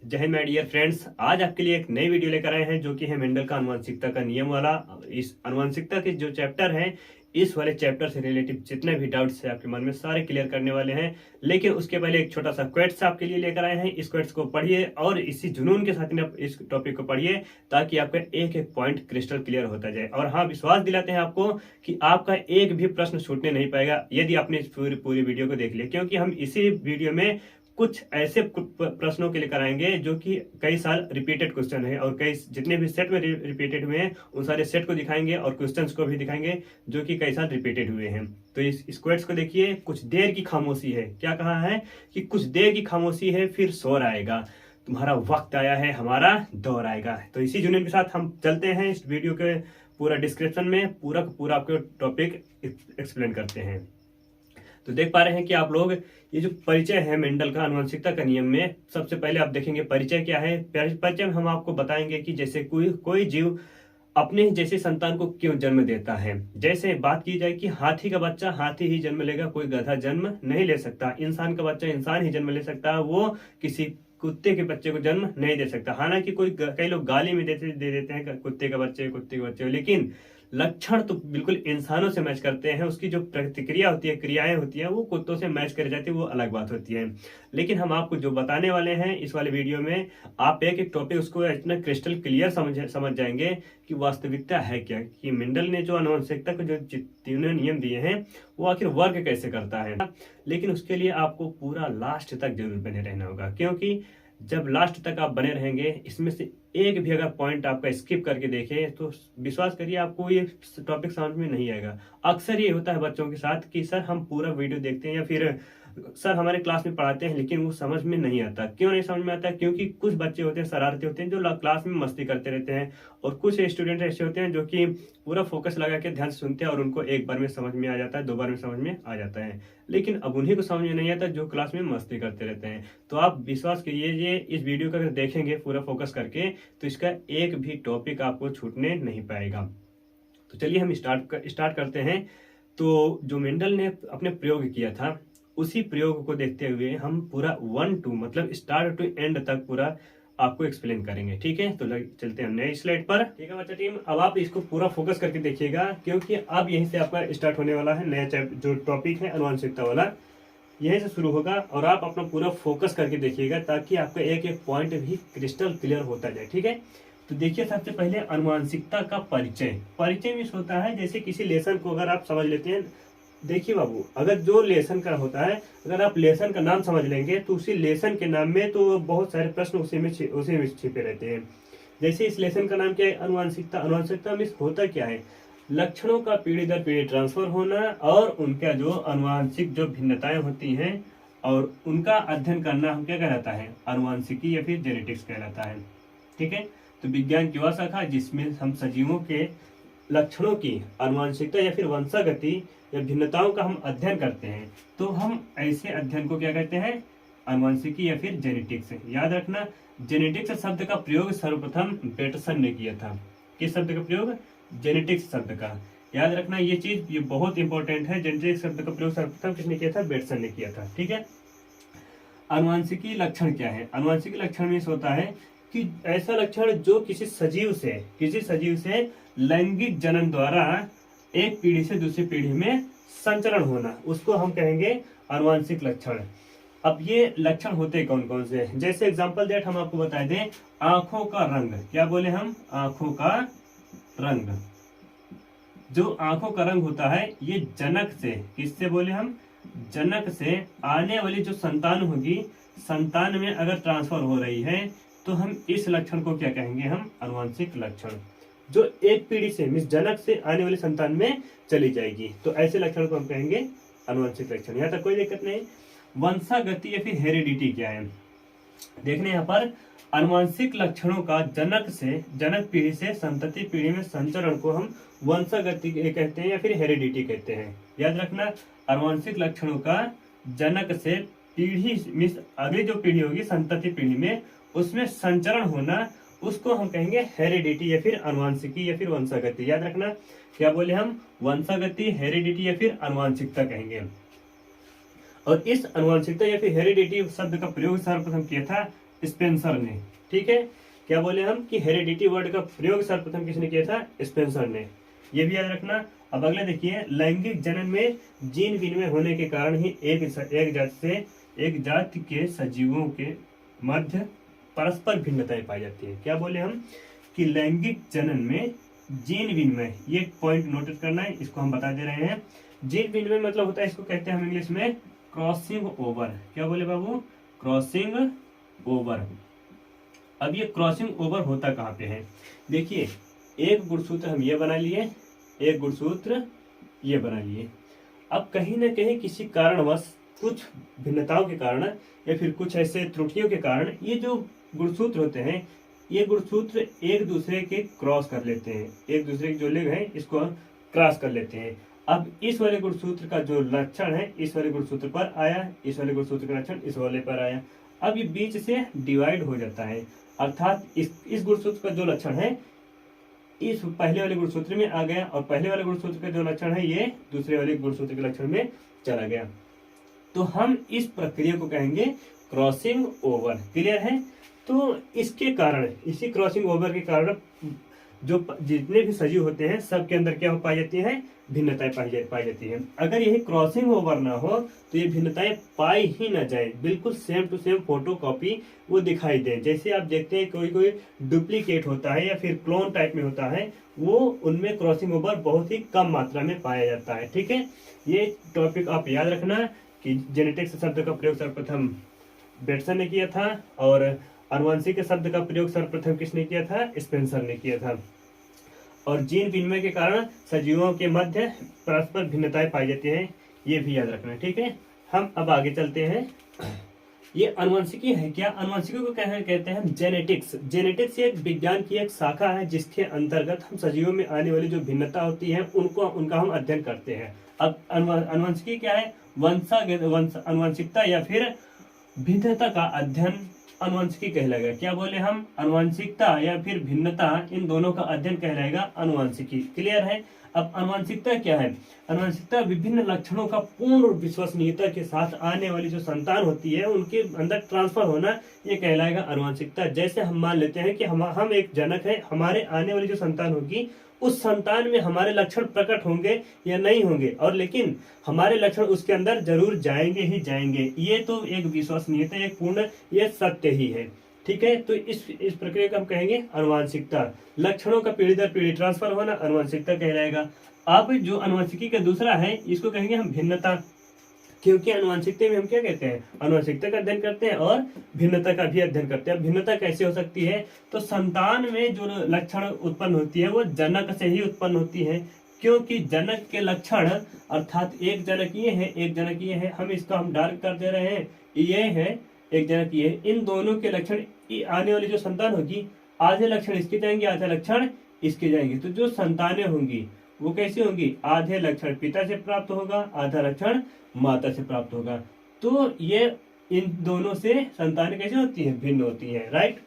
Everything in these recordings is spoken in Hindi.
जय हिंद माय डियर फ्रेंड्स। आज आपके लिए एक नई वीडियो लेकर आए हैं जो कि है मेंडल का आनुवंशिकता का नियम वाला। इस आनुवंशिकता के जो चैप्टर हैं, इस वाले चैप्टर से रिलेटिव जितने भी डाउट्स है आपके मन में सारे क्लियर करने वाले हैं। लेकिन उसके पहले एक छोटा सा क्वेट्स आपके लिए लेकर आए हैं। इस क्वेट्स को पढ़िए और इसी जुनून के साथ आप इस टॉपिक को पढ़िए ताकि आपका एक एक पॉइंट क्रिस्टल क्लियर होता जाए। और हाँ, विश्वास दिलाते हैं आपको कि आपका एक भी प्रश्न छूटने नहीं पाएगा यदि आपने इस पूरी वीडियो को देख लिया, क्योंकि हम इसी वीडियो में कुछ ऐसे प्रश्नों के लेकर आएंगे जो कि कई साल रिपीटेड क्वेश्चन है, और कई जितने भी सेट में रिपीटेड हुए हैं उन सारे सेट को दिखाएंगे और क्वेश्चंस को भी दिखाएंगे जो कि कई साल रिपीटेड हुए हैं। तो इस क्वेट्स को देखिए। कुछ देर की खामोशी है, क्या कहा है कि कुछ देर की खामोशी है फिर शोर आएगा, तुम्हारा वक्त आया है हमारा दौर आएगा। तो इसी जुनून के साथ हम चलते हैं इस वीडियो के पूरा डिस्क्रिप्शन में पूरा आपको टॉपिक एक्सप्लेन करते हैं। तो देख पा रहे हैं कि आप लोग ये जो परिचय है मेंडल का आनुवंशिकता का नियम में, सबसे पहले आप देखेंगे परिचय क्या है। परिचय में हम आपको बताएंगे कि जैसे कोई जीव अपने जैसे संतान को क्यों जन्म देता है। जैसे बात की जाए कि हाथी का बच्चा हाथी ही जन्म लेगा, कोई गधा जन्म नहीं ले सकता। इंसान का बच्चा इंसान ही जन्म ले सकता है, वो किसी कुत्ते के बच्चे को जन्म नहीं दे सकता। हालांकि कई लोग गाली में दे देते हैं कुत्ते के बच्चे, लेकिन लक्षण तो बिल्कुल इंसानों से मैच करते हैं। उसकी जो प्रतिक्रिया होती है, क्रियाएं होती है, वो कुत्तों से मैच कर जाती है, वो अलग बात होती है। लेकिन हम आपको जो बताने वाले हैं इस वाले वीडियो में, आप एक एक टॉपिक उसको इतना क्रिस्टल क्लियर समझ जाएंगे कि वास्तविकता है क्या, कि मेंडल ने जो आनुवंशिकता के जो तीनों नियम दिए हैं वो आखिर वर्क कैसे करता है। लेकिन उसके लिए आपको पूरा लास्ट तक जरूर बने रहना होगा, क्योंकि जब लास्ट तक आप बने रहेंगे, इसमें से एक भी अगर पॉइंट आपका स्किप करके देखें तो विश्वास करिए आपको ये टॉपिक समझ में नहीं आएगा। अक्सर ये होता है बच्चों के साथ कि सर हम पूरा वीडियो देखते हैं या फिर सर हमारे क्लास में पढ़ाते हैं लेकिन वो समझ में नहीं आता। क्यों नहीं समझ में आता? क्योंकि कुछ बच्चे होते हैं, शरारती होते हैं, जो क्लास में मस्ती करते रहते हैं, और कुछ स्टूडेंट ऐसे होते हैं जो कि पूरा फोकस लगा के ध्यान से सुनते हैं और उनको एक बार में समझ में आ जाता है, 2 बार में समझ में आ जाता है। लेकिन अब उन्हीं को समझ में नहीं आता जो क्लास में मस्ती करते रहते हैं। तो आप विश्वास करिए, ये इस वीडियो को अगर देखेंगे पूरा फोकस करके तो इसका एक भी टॉपिक आपको छूटने नहीं पाएगा। तो चलिए हम स्टार्ट करते हैं। तो जो मेंडल ने अपने प्रयोग किया था, उसी प्रयोग को देखते हुए हम पूरा 1 to मतलब स्टार्ट टू एंड तक पूरा आपको एक्सप्लेन करेंगे। ठीक है, तो चलते हैं नए स्लाइड पर। ठीक है बच्चा टीम, अब आप इसको पूरा फोकस करके देखिएगा, क्योंकि अब यहीं से आपका स्टार्ट होने वाला है नया जो टॉपिक है आनुवंशिकता वाला, यहीं से शुरू होगा। और आप अपना पूरा फोकस करके देखिएगा ताकि आपका एक एक पॉइंट भी क्रिस्टल क्लियर होता जाए। ठीक है, तो देखिए सबसे पहले आनुवंशिकता का परिचय मीन्स होता है जैसे किसी लेसन को अगर आप समझ लेते हैं। देखिए बाबू, अगर जो लेसन का होता है, अगर आप लेसन का नाम समझ लेंगे तो उसी लेसन के नाम में तो बहुत सारे प्रश्न उसी में छिपे रहते हैं। जैसे इस लेसन का नाम क्या है? अनुवांशिकता मीन्स होता क्या है? लक्षणों का पीढ़ी दर पीढ़ी ट्रांसफर होना और उनका जो अनुवांशिक जो भिन्नताएं होती हैं और उनका अध्ययन करना हम क्या कहलाता है? अनुवांशिकी या फिर जेनेटिक्स कहलाता है। ठीक है, तो विज्ञान की वह शाखा जिसमें हम सजीवों के लक्षणों की अनुवांशिकता या फिर वंशागति या भिन्नताओं का हम अध्ययन करते हैं, तो हम ऐसे अध्ययन को क्या कहते हैं? अनुवांशिकी या फिर जेनेटिक्स। याद रखना, जेनेटिक्स शब्द का प्रयोग सर्वप्रथम बेटसन ने किया था। किस शब्द का प्रयोग? जेनेटिक्स शब्द का। याद रखना ये चीज, ये बहुत इंपॉर्टेंट है। जेनेटिक्स शब्द का प्रयोग सर्वप्रथम किसने किया था? बेटसन ने किया था। ठीक है, अनुवांशिकी लक्षण क्या है? अनुवांशिकी लक्षण में होता है कि ऐसा लक्षण जो किसी सजीव से लैंगिक जनन द्वारा एक पीढ़ी से दूसरी पीढ़ी में संचरण होना, उसको हम कहेंगे अनुवांशिक लक्षण। अब ये लक्षण होते कौन कौन से? जैसे एग्जांपल डेट हम आपको बता दें, आंखों का रंग। क्या बोले हम? आंखों का रंग। जो आंखों का रंग होता है ये जनक से, किससे बोले हम? जनक से आने वाली जो संतान होगी, संतान में अगर ट्रांसफर हो रही है तो हम इस लक्षण को क्या कहेंगे? हम अनुवांशिक लक्षण। जो एक पीढ़ी से मीन्स जनक से आने वाली संतान में चली जाएगी, तो ऐसे लक्षण को हम कहेंगे अनुवांशिक लक्षण। यहाँ तक कोई दिक्कत नहीं। वंशागति या फिर हेरिडिटी क्या है? देखने यहाँ पर अनुवांशिक लक्षणों का जनक पीढ़ी से संतति पीढ़ी में संचरण को हम वंशागति कहते हैं या फिर हेरिडिटी कहते हैं। याद रखना, अनुवांशिक लक्षणों का जनक से पीढ़ी मीन्स अगली जो पीढ़ी होगी संतति पीढ़ी में, उसमें संचरण होना, उसको हम कहेंगे हेरिडिटी या फिर अनुवांशिकी या फिर वंशागति। याद रखना, क्या बोले हम? वंशागति, हेरिडिटी या फिर अनुवांशिकता कहेंगे। और इस अनुवांशिकता या फिर हेरिडिटी शब्द का प्रयोग सर्वप्रथम किया था स्पेंसर ने। ठीक है, क्या बोले हम कि हेरिडिटी वर्ड का प्रयोग सर्वप्रथम किसने किया था? स्पेंसर ने। ये भी याद रखना। अब अगला देखिए, लैंगिक जनन में जीन विनिमय होने के कारण ही एक जाति के सजीवों के मध्य परस्पर भिन्नताएं पाई जाती है। क्या बोले हम कि लैंगिक जनन में जीन विनिमय, ये पॉइंट नोटिस करना है, इसको हम बता दे रहे हैं। जीन विनिमय मतलब होता है, इसको कहते हैं हम इंग्लिश में क्रॉसिंग ओवर। क्या बोले बाबू? Crossing over. अब ये क्रॉसिंग ओवर होता कहाँ पे है? देखिए, एक गुणसूत्र हम ये बना लिए, एक गुणसूत्र ये बना लिए। अब कहीं ना कहीं किसी कारणवश, कुछ भिन्नताओं के कारण या फिर कुछ ऐसे त्रुटियों के कारण ये जो गुणसूत्र होते हैं, ये गुणसूत्र एक दूसरे के क्रॉस कर लेते हैं, एक दूसरे के जो लिंग है इसको क्रॉस कर लेते हैं। अब इस वाले गुणसूत्र का जो लक्षण है इस वाले गुणसूत्र पर आया, इस वाले गुणसूत्र का लक्षण इस वाले पर आया। अब ये बीच से डिवाइड हो जाता है, अर्थात इस गुणसूत्र का जो लक्षण है इस पहले वाले गुणसूत्र में आ गया और पहले वाले गुणसूत्र का जो लक्षण है ये दूसरे वाले गुणसूत्र के लक्षण में चला गया। तो हम इस प्रक्रिया को कहेंगे क्रॉसिंग ओवर। क्लियर है? तो इसके कारण, इसी क्रॉसिंग ओवर के कारण जो जितने भी सजीव होते हैं सबके अंदर क्या हो पाई जाती है? भिन्नताएं पाई जाती है। अगर यही क्रॉसिंग ओवर ना हो तो ये भिन्नताएं पाई ही ना जाए, बिल्कुल same to same photocopy वो दिखाई दे। जैसे आप देखते हैं कोई डुप्लीकेट होता है या फिर क्लोन टाइप में होता है, वो उनमें क्रॉसिंग ओवर बहुत ही कम मात्रा में पाया जाता है। ठीक है, ये टॉपिक आप याद रखना कि जेनेटिक्स शब्द का प्रयोग सर्वप्रथम बेटसन ने किया था और आनुवंशिक शब्द का प्रयोग सर्वप्रथम किसने किया था? स्पेंसर ने किया था। और जीन विनिमय के कारण सजीवों के मध्य परस्पर भिन्नताएं पाई जाती हैं, ये भी याद रखना। ठीक है, हम अब आगे चलते हैं। ये अनुवंशिकी है क्या? अनुवंशिकी को कहते हैं जेनेटिक्स। जेनेटिक्स एक विज्ञान की एक शाखा है जिसके अंतर्गत हम सजीवों में आने वाली जो भिन्नता होती है उनका हम अध्ययन करते हैं। अब अनुवंशिकी क्या है? अनुवंशिकता या फिर भिन्नता का अध्ययन अनुवंशिकी कहलाएगा। क्या बोले हम? अनुवंशिकता या फिर भिन्नता, इन दोनों का अध्ययन कहलाएगा अनुवंशिकी। क्लियर है? अब अनुवंशिकता क्या है? अनुवंशिकता विभिन्न लक्षणों का पूर्ण विश्वसनीयता के साथ आने वाली जो संतान होती है उनके अंदर ट्रांसफर होना, ये कहलाएगा अनुवंशिकता। जैसे हम मान लेते हैं कि हम एक जनक है, हमारे आने वाली जो संतान होगी उस संतान में हमारे लक्षण प्रकट होंगे या नहीं होंगे, और लेकिन हमारे लक्षण उसके अंदर जरूर जाएंगे ही जाएंगे। ये तो एक विश्वसनीयता, एक पूर्ण ये सत्य ही है। ठीक है, तो इस प्रक्रिया को हम कहेंगे अनुवांशिकता। लक्षणों का पीढ़ी दर पीढ़ी ट्रांसफर होना अनुवांशिकता कहलाएगा। अब जो अनुवांशिकी का दूसरा है इसको कहेंगे हम भिन्नता, क्योंकि अनुवांशिकता में हम क्या कहते हैं? अनुवांशिकता का अध्ययन करते हैं और भिन्नता का भी अध्ययन करते हैं। भिन्नता कैसे हो सकती है? तो संतान में जो लक्षण उत्पन्न होती है वो जनक से ही उत्पन्न होती है, क्योंकि जनक के लक्षण, अर्थात एक जनक ये है, एक जनक ये है, हम इसका हम डार्क कर दे रहे हैं, ये है एक जनक ये है, इन दोनों के लक्षण आने वाली जो संतान होगी आधे लक्षण इसके जाएंगे, आधे लक्षण इसके जाएंगे। तो जो संतानें होंगी वो कैसी होंगी? आधे लक्षण पिता से प्राप्त होगा, आधा लक्षण माता से प्राप्त होगा। तो ये इन दोनों से संतानें कैसे होती हैं? भिन्न होती हैं। राइट,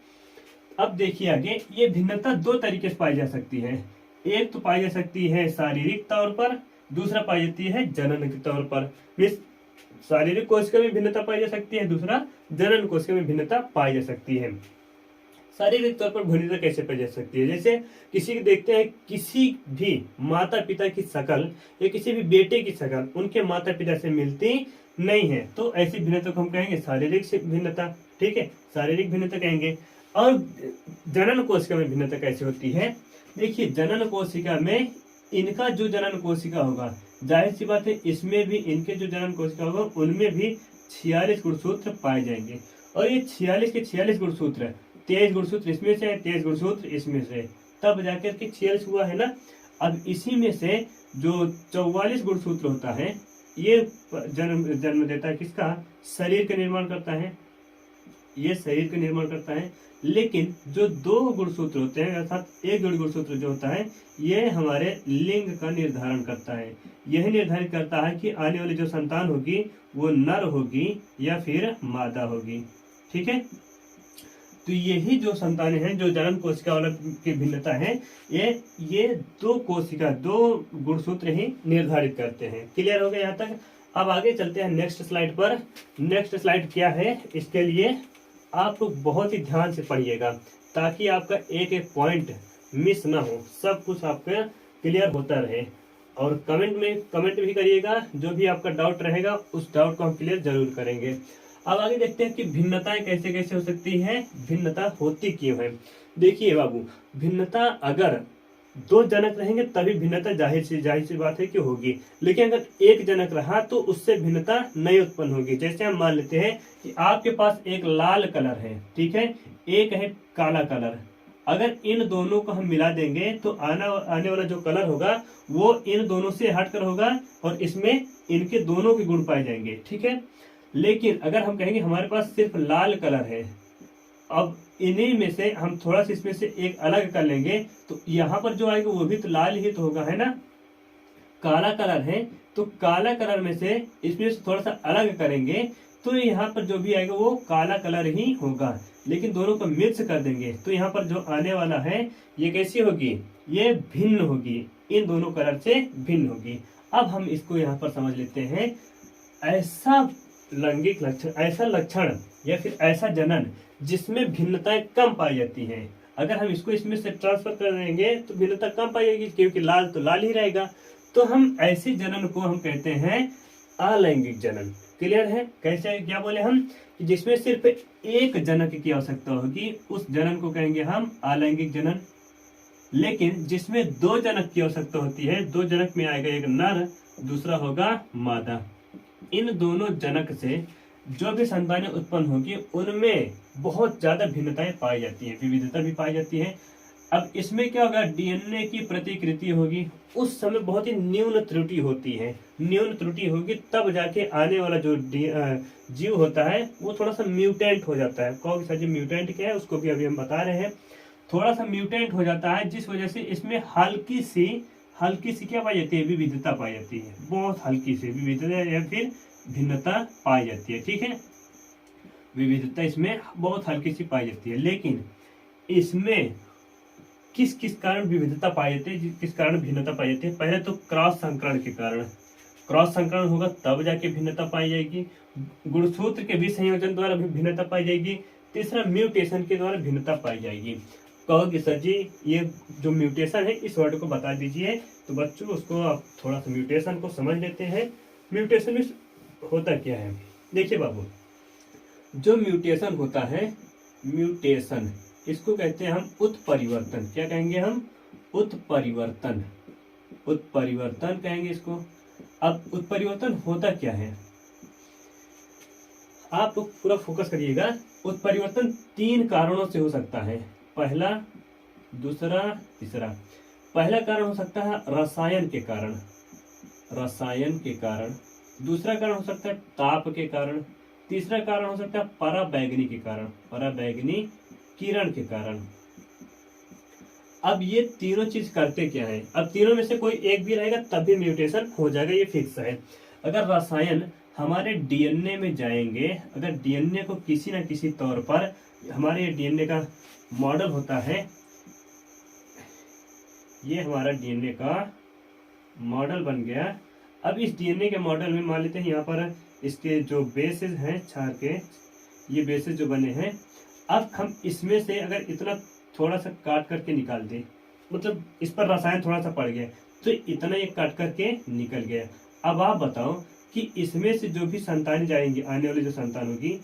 अब देखिए आगे, ये भिन्नता दो तरीके से पाई जा सकती है। एक तो पाई जा सकती है शारीरिक तौर पर, दूसरा पाई जाती है जनन के तौर पर। शारीरिक कोशिका में भिन्नता पाई जा सकती है, दूसरा जनन कोशिका में भिन्नता पाई जा सकती है। शारीरिक तौर पर भिन्नता कैसे पाई जा सकती है? जैसे किसी को देखते हैं, किसी भी माता पिता की शकल या किसी भी बेटे की शकल उनके माता पिता से मिलती नहीं है, तो ऐसी भिन्नता को हम कहेंगे शारीरिक भिन्नता। ठीक है, शारीरिक भिन्नता कहेंगे। और जनन कोशिका में भिन्नता कैसे होती है? देखिए, जनन कोशिका में इनका जो जनन कोशिका होगा, जाहिर सी बात है इसमें भी इनके जो जनन कोशिका होगा उनमें भी 46 गुणसूत्र पाए जाएंगे। और ये 46 के 46 गुणसूत्र, 23 गुणसूत्र इसमें से, 23 गुणसूत्र इसमें से, तब जाकर के 46 हुआ है ना। अब इसी में से जो 44 गुणसूत्र होता है ये जन्म देता है किसका? शरीर का निर्माण करता है, ये शरीर का निर्माण करता है। लेकिन जो 2 गुणसूत्र होते हैं, अर्थात एक जोड़ी गुणसूत्र जो होता है, ये हमारे लिंग का निर्धारण करता है। यही निर्धारित करता है कि आने वाली जो संतान होगी वो नर होगी या फिर मादा होगी। ठीक है, तो यही जो संतानें हैं, जो जनन कोशिका वाला की भिन्नता है, ये 2 कोशिका, 2 गुणसूत्र ही निर्धारित करते हैं। क्लियर हो गया यहाँ तक? अब आगे चलते हैं नेक्स्ट स्लाइड पर। नेक्स्ट स्लाइड क्या है? इसके लिए आप लोग बहुत ही ध्यान से पढ़िएगा ताकि आपका एक एक पॉइंट मिस ना हो, सब कुछ आपका क्लियर होता रहे। और कमेंट भी करिएगा, जो भी आपका डाउट रहेगा उस डाउट को हम क्लियर जरूर करेंगे। अब आगे देखते हैं कि भिन्नताएं कैसे कैसे हो सकती है, भिन्नता होती क्यों है। देखिए बाबू, भिन्नता अगर दो जनक रहेंगे तभी भिन्नता जाहिर सी बात है कि होगी, लेकिन अगर एक जनक रहा तो उससे भिन्नता नहीं उत्पन्न होगी। जैसे हम मान लेते हैं कि आपके पास एक लाल कलर है, ठीक है, एक है काला कलर। अगर इन दोनों को हम मिला देंगे तो आने वाला जो कलर होगा वो इन दोनों से हटकर होगा और इसमें इनके दोनों के गुण पाए जाएंगे, ठीक है। लेकिन अगर हम कहेंगे हमारे पास सिर्फ लाल कलर है, अब इन्हीं में से हम थोड़ा सा इसमें से एक अलग कर लेंगे तो यहाँ पर जो आएगा वो भी तो लाल ही तो होगा, है ना। काला कलर है तो काला कलर में से इसमें से थोड़ा सा अलग करेंगे तो यहाँ पर जो भी आएगा वो काला कलर ही होगा। लेकिन दोनों को मिक्स कर देंगे तो यहाँ पर जो आने वाला है ये कैसी होगी, ये भिन्न होगी, इन दोनों कलर से भिन्न होगी। अब हम इसको यहाँ पर समझ लेते हैं, ऐसा लैंगिक लक्षण, ऐसा लक्षण या फिर ऐसा जनन जिसमें भिन्नताएं कम पाई जाती हैं, अगर हम इसको इसमें से ट्रांसफर कर देंगे तो भिन्नता कम पाई जाएगी, क्योंकि लाल तो लाल ही रहेगा। तो हम ऐसे जनन को हम कहते हैं अलैंगिक जनन। क्लियर है, कैसे क्या बोले हम, कि जिसमें सिर्फ एक जनक की आवश्यकता होगी उस जनन को कहेंगे हम अलैंगिक जनन। लेकिन जिसमें दो जनक की आवश्यकता होती है, दो जनक में आएगा एक नर, दूसरा होगा मादा, इन दोनों जनक से जो भी संतानें उत्पन्न होगी उनमें बहुत ज्यादा भिन्नताएं पाई जाती हैं, विविधता भी पाई जाती है। अब इसमें क्या होगा, डीएनए की प्रतिकृति होगी, उस समय बहुत ही न्यून त्रुटि होती है, न्यून त्रुटि होगी तब जाके आने वाला जो जीव होता है वो थोड़ा सा म्यूटेंट हो जाता है। कौन सा जो म्यूटेंट क्या है उसको भी अभी हम बता रहे हैं, थोड़ा सा म्यूटेंट हो जाता है, जिस वजह से इसमें हल्की सी क्या पाई जाती है, विविधता पाई जाती है, बहुत हल्की सी विविधता या फिर भिन्नता पाई जाती है, ठीक है। विविधता इसमें बहुत हल्की सी पाई जाती है। लेकिन इसमें किस किस कारण विविधता पाई जाती है, किस कारण भिन्नता पाई जाती है, पहले तो क्रॉस संकरण के कारण, क्रॉस संकरण होगा तब जाके भिन्नता पाई जाएगी, गुणसूत्र के विसंयोजन द्वारा भी भिन्नता पाई जाएगी, तीसरा म्यूटेशन के द्वारा भिन्नता पाई जाएगी। कहोगे सर जी ये जो म्यूटेशन है इस वर्ड को बता दीजिए, तो बच्चों उसको आप थोड़ा सा म्यूटेशन को समझ लेते हैं। म्यूटेशन में होता क्या है, देखिए बाबू, जो म्यूटेशन होता है, म्यूटेशन इसको कहते हैं हम उत्परिवर्तन। क्या कहेंगे हम, उत्परिवर्तन, उत्परिवर्तन कहेंगे इसको। अब उत्परिवर्तन होता क्या है, आप लोग पूरा फोकस करिएगा। उत्परिवर्तन तीन कारणों से हो सकता है, पहला, दूसरा, तीसरा। पहला कारण हो सकता है रसायन के कारण, रसायन के कारण। दूसरा कारण हो सकता है ताप के कारण। तीसरा कारण हो सकता है पराबैंगनी के कारण, पराबैंगनी किरण के कारण। अब ये तीनों चीज करते क्या है, अब तीनों में से कोई एक भी रहेगा तब भी म्यूटेशन हो जाएगा, ये फिक्स है। अगर रसायन हमारे डीएनए में जाएंगे, अगर डीएनए को किसी न किसी तौर पर, हमारे डीएनए का मॉडल होता है, ये हमारा डीएनए का मॉडल बन गया। अब इस डीएनए के मॉडल में मान लेते हैं यहाँ पर इसके जो बेसेस हैं, क्षार के ये बेसेस जो बने हैं, अब हम इसमें से अगर इतना थोड़ा सा काट करके निकाल दें, मतलब इस पर रसायन थोड़ा सा पड़ गया तो इतना ये काट करके निकल गया। अब आप बताओ कि इसमें से जो भी संतान जाएंगी, आने वाली जो संतान होगी,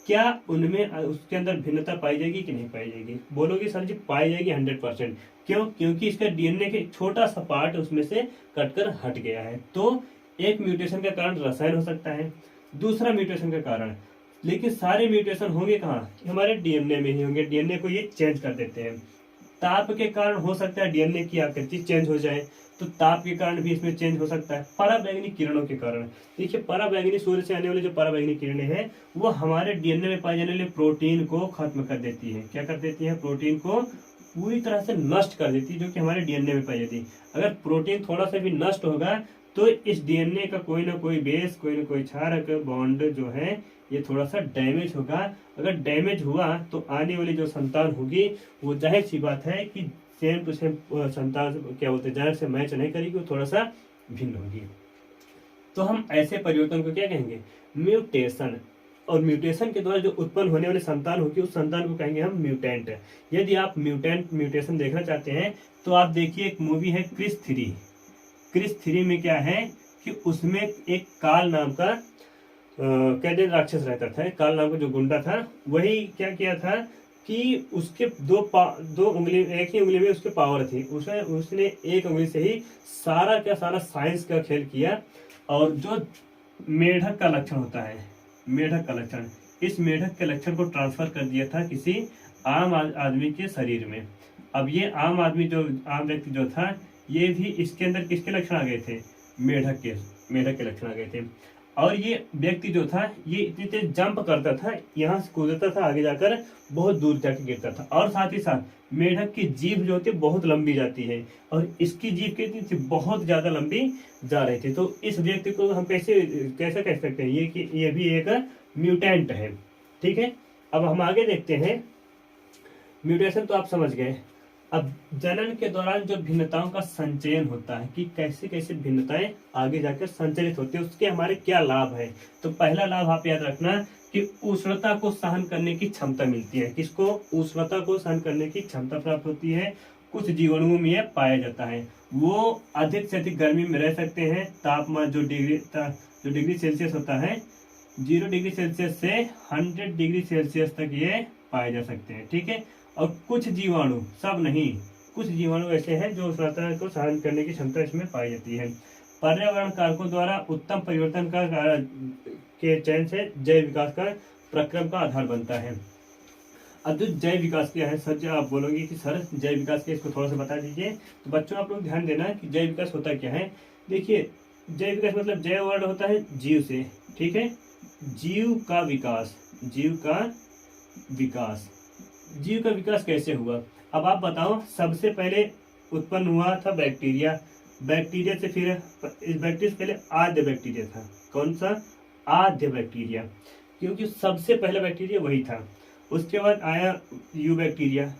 क्या उनमें उसके अंदर भिन्नता पाई जाएगी कि नहीं पाई जाएगी? बोलोगे सर जी पाई जाएगी 100%। क्यों? क्योंकि इसका डीएनए के छोटा सा पार्ट उसमें से कटकर हट गया है। तो एक म्यूटेशन का कारण रसायन हो सकता है, दूसरा म्यूटेशन का कारण, लेकिन सारे म्यूटेशन होंगे कहाँ, हमारे डीएनए में ही होंगे। डीएनए को ये चेंज कर देते हैं। ताप के कारण हो सकता है डीएनए की आकृति चेंज हो जाए, तो ताप के कारण भी इसमें चेंज हो सकता है। पराबैंगनी किरणों के कारण, देखिए पराबैंगनी सूर्य से आने वाली जो पराबैंगनी किरणें हैं वो हमारे डीएनए में पाए जाने वाले प्रोटीन को खत्म कर देती है। क्या कर देती है? प्रोटीन को पूरी तरह से नष्ट कर देती है, जो कि हमारे डीएनए में पाई जाती है। अगर प्रोटीन थोड़ा सा भी नष्ट होगा तो इस डीएनए का कोई ना कोई बेस, कोई ना कोई क्षारक बॉन्ड जो है ये थोड़ा सा डैमेज होगा। अगर डैमेज हुआ तो आने वाली जो संतान होगी वो जाहिर सी बात है कि सेम टू सेम संतान क्या बोलते हैं, जनक से मैच नहीं करेगी, वो थोड़ा सा भिन्न होगी। तो हम ऐसे परिवर्तन को क्या कहेंगे? म्यूटेशन। और म्यूटेशन के द्वारा जो उत्पन्न होने वाली संतान होगी उस संतान को कहेंगे हम म्यूटेंट। यदि आप म्यूटेशन देखना चाहते हैं तो आप देखिए एक मूवी है क्रिस 3। क्रिस 3 में क्या है कि उसमें एक काल नाम का कैडेट राक्षस रहता था। काल नाम का जो गुंडा था वही क्या किया था कि उसके दो उंगली, एक ही उंगली में उसके पावर थी। उसने एक उंगली से ही सारा का सारा साइंस का खेल किया। और जो मेढक का लक्षण होता है, मेढक का लक्षण, इस मेढक के लक्षण को ट्रांसफर कर दिया था किसी आम आदमी के शरीर में। अब ये आम आदमी, जो आम व्यक्ति जो था, ये भी इसके अंदर किसके लक्षण आ गए थे? मेढक के लक्षण आ गए थे। और ये व्यक्ति जो था ये इतनी तेज जंप करता था, यहाँ से कूदता था, आगे जाकर बहुत दूर जाके गिरता था। और साथ ही साथ मेढक की जीभ जो होती है बहुत लंबी जाती है, और इसकी जीभ कितनी थी? बहुत ज्यादा लंबी जा रही थी। तो इस व्यक्ति को हम कैसे कह सकते हैं ये कि ये भी एक म्यूटेंट है। ठीक है, अब हम आगे देखते हैं। म्यूटेशन तो आप समझ गए। अब जनन के दौरान जो भिन्नताओं का संचयन होता है कि कैसे कैसे भिन्नताएं आगे जाकर संचरित होती है, उसके हमारे क्या लाभ है। तो पहला लाभ आप याद रखना कि उष्णता को सहन करने की क्षमता मिलती है। किसको? उष्णता को सहन करने की क्षमता प्राप्त होती है। कुछ जीवाणुओं में यह पाया जाता है। वो अधिक से अधिक गर्मी में रह सकते हैं। तापमान जो डिग्री सेल्सियस होता है, 0 डिग्री सेल्सियस से 100 डिग्री सेल्सियस तक ये पाए जा सकते हैं। ठीक है, और कुछ जीवाणु, सब नहीं, कुछ जीवाणु ऐसे हैं जो उष्णता को सहन करने की क्षमता इसमें पाई जाती है। पर्यावरण कारकों द्वारा उत्तम परिवर्तन के चयन से जैव विकास का प्रक्रम का आधार बनता है। अब जो जैव विकास क्या है सर, आप बोलोगे कि सर जैव विकास क्या, इसको थोड़ा सा बता दीजिए। तो बच्चों आप लोग ध्यान देना कि जैव विकास होता क्या है। देखिए, जैव विकास मतलब जैव वर्ड होता है जीव से। ठीक है, जीव का विकास, जीव का विकास। जीव का विकास कैसे हुआ? अब आप बताओ। सबसे पहले उत्पन्न हुआ था बैक्टीरिया। बैक्टीरिया से फिर इस बैक्टीरिया से पहले आद्य बैक्टीरिया था। कौन सा? आद्य बैक्टीरिया, क्योंकि सबसे पहला बैक्टीरिया वही था। उसके बाद आया यू बैक्टीरिया।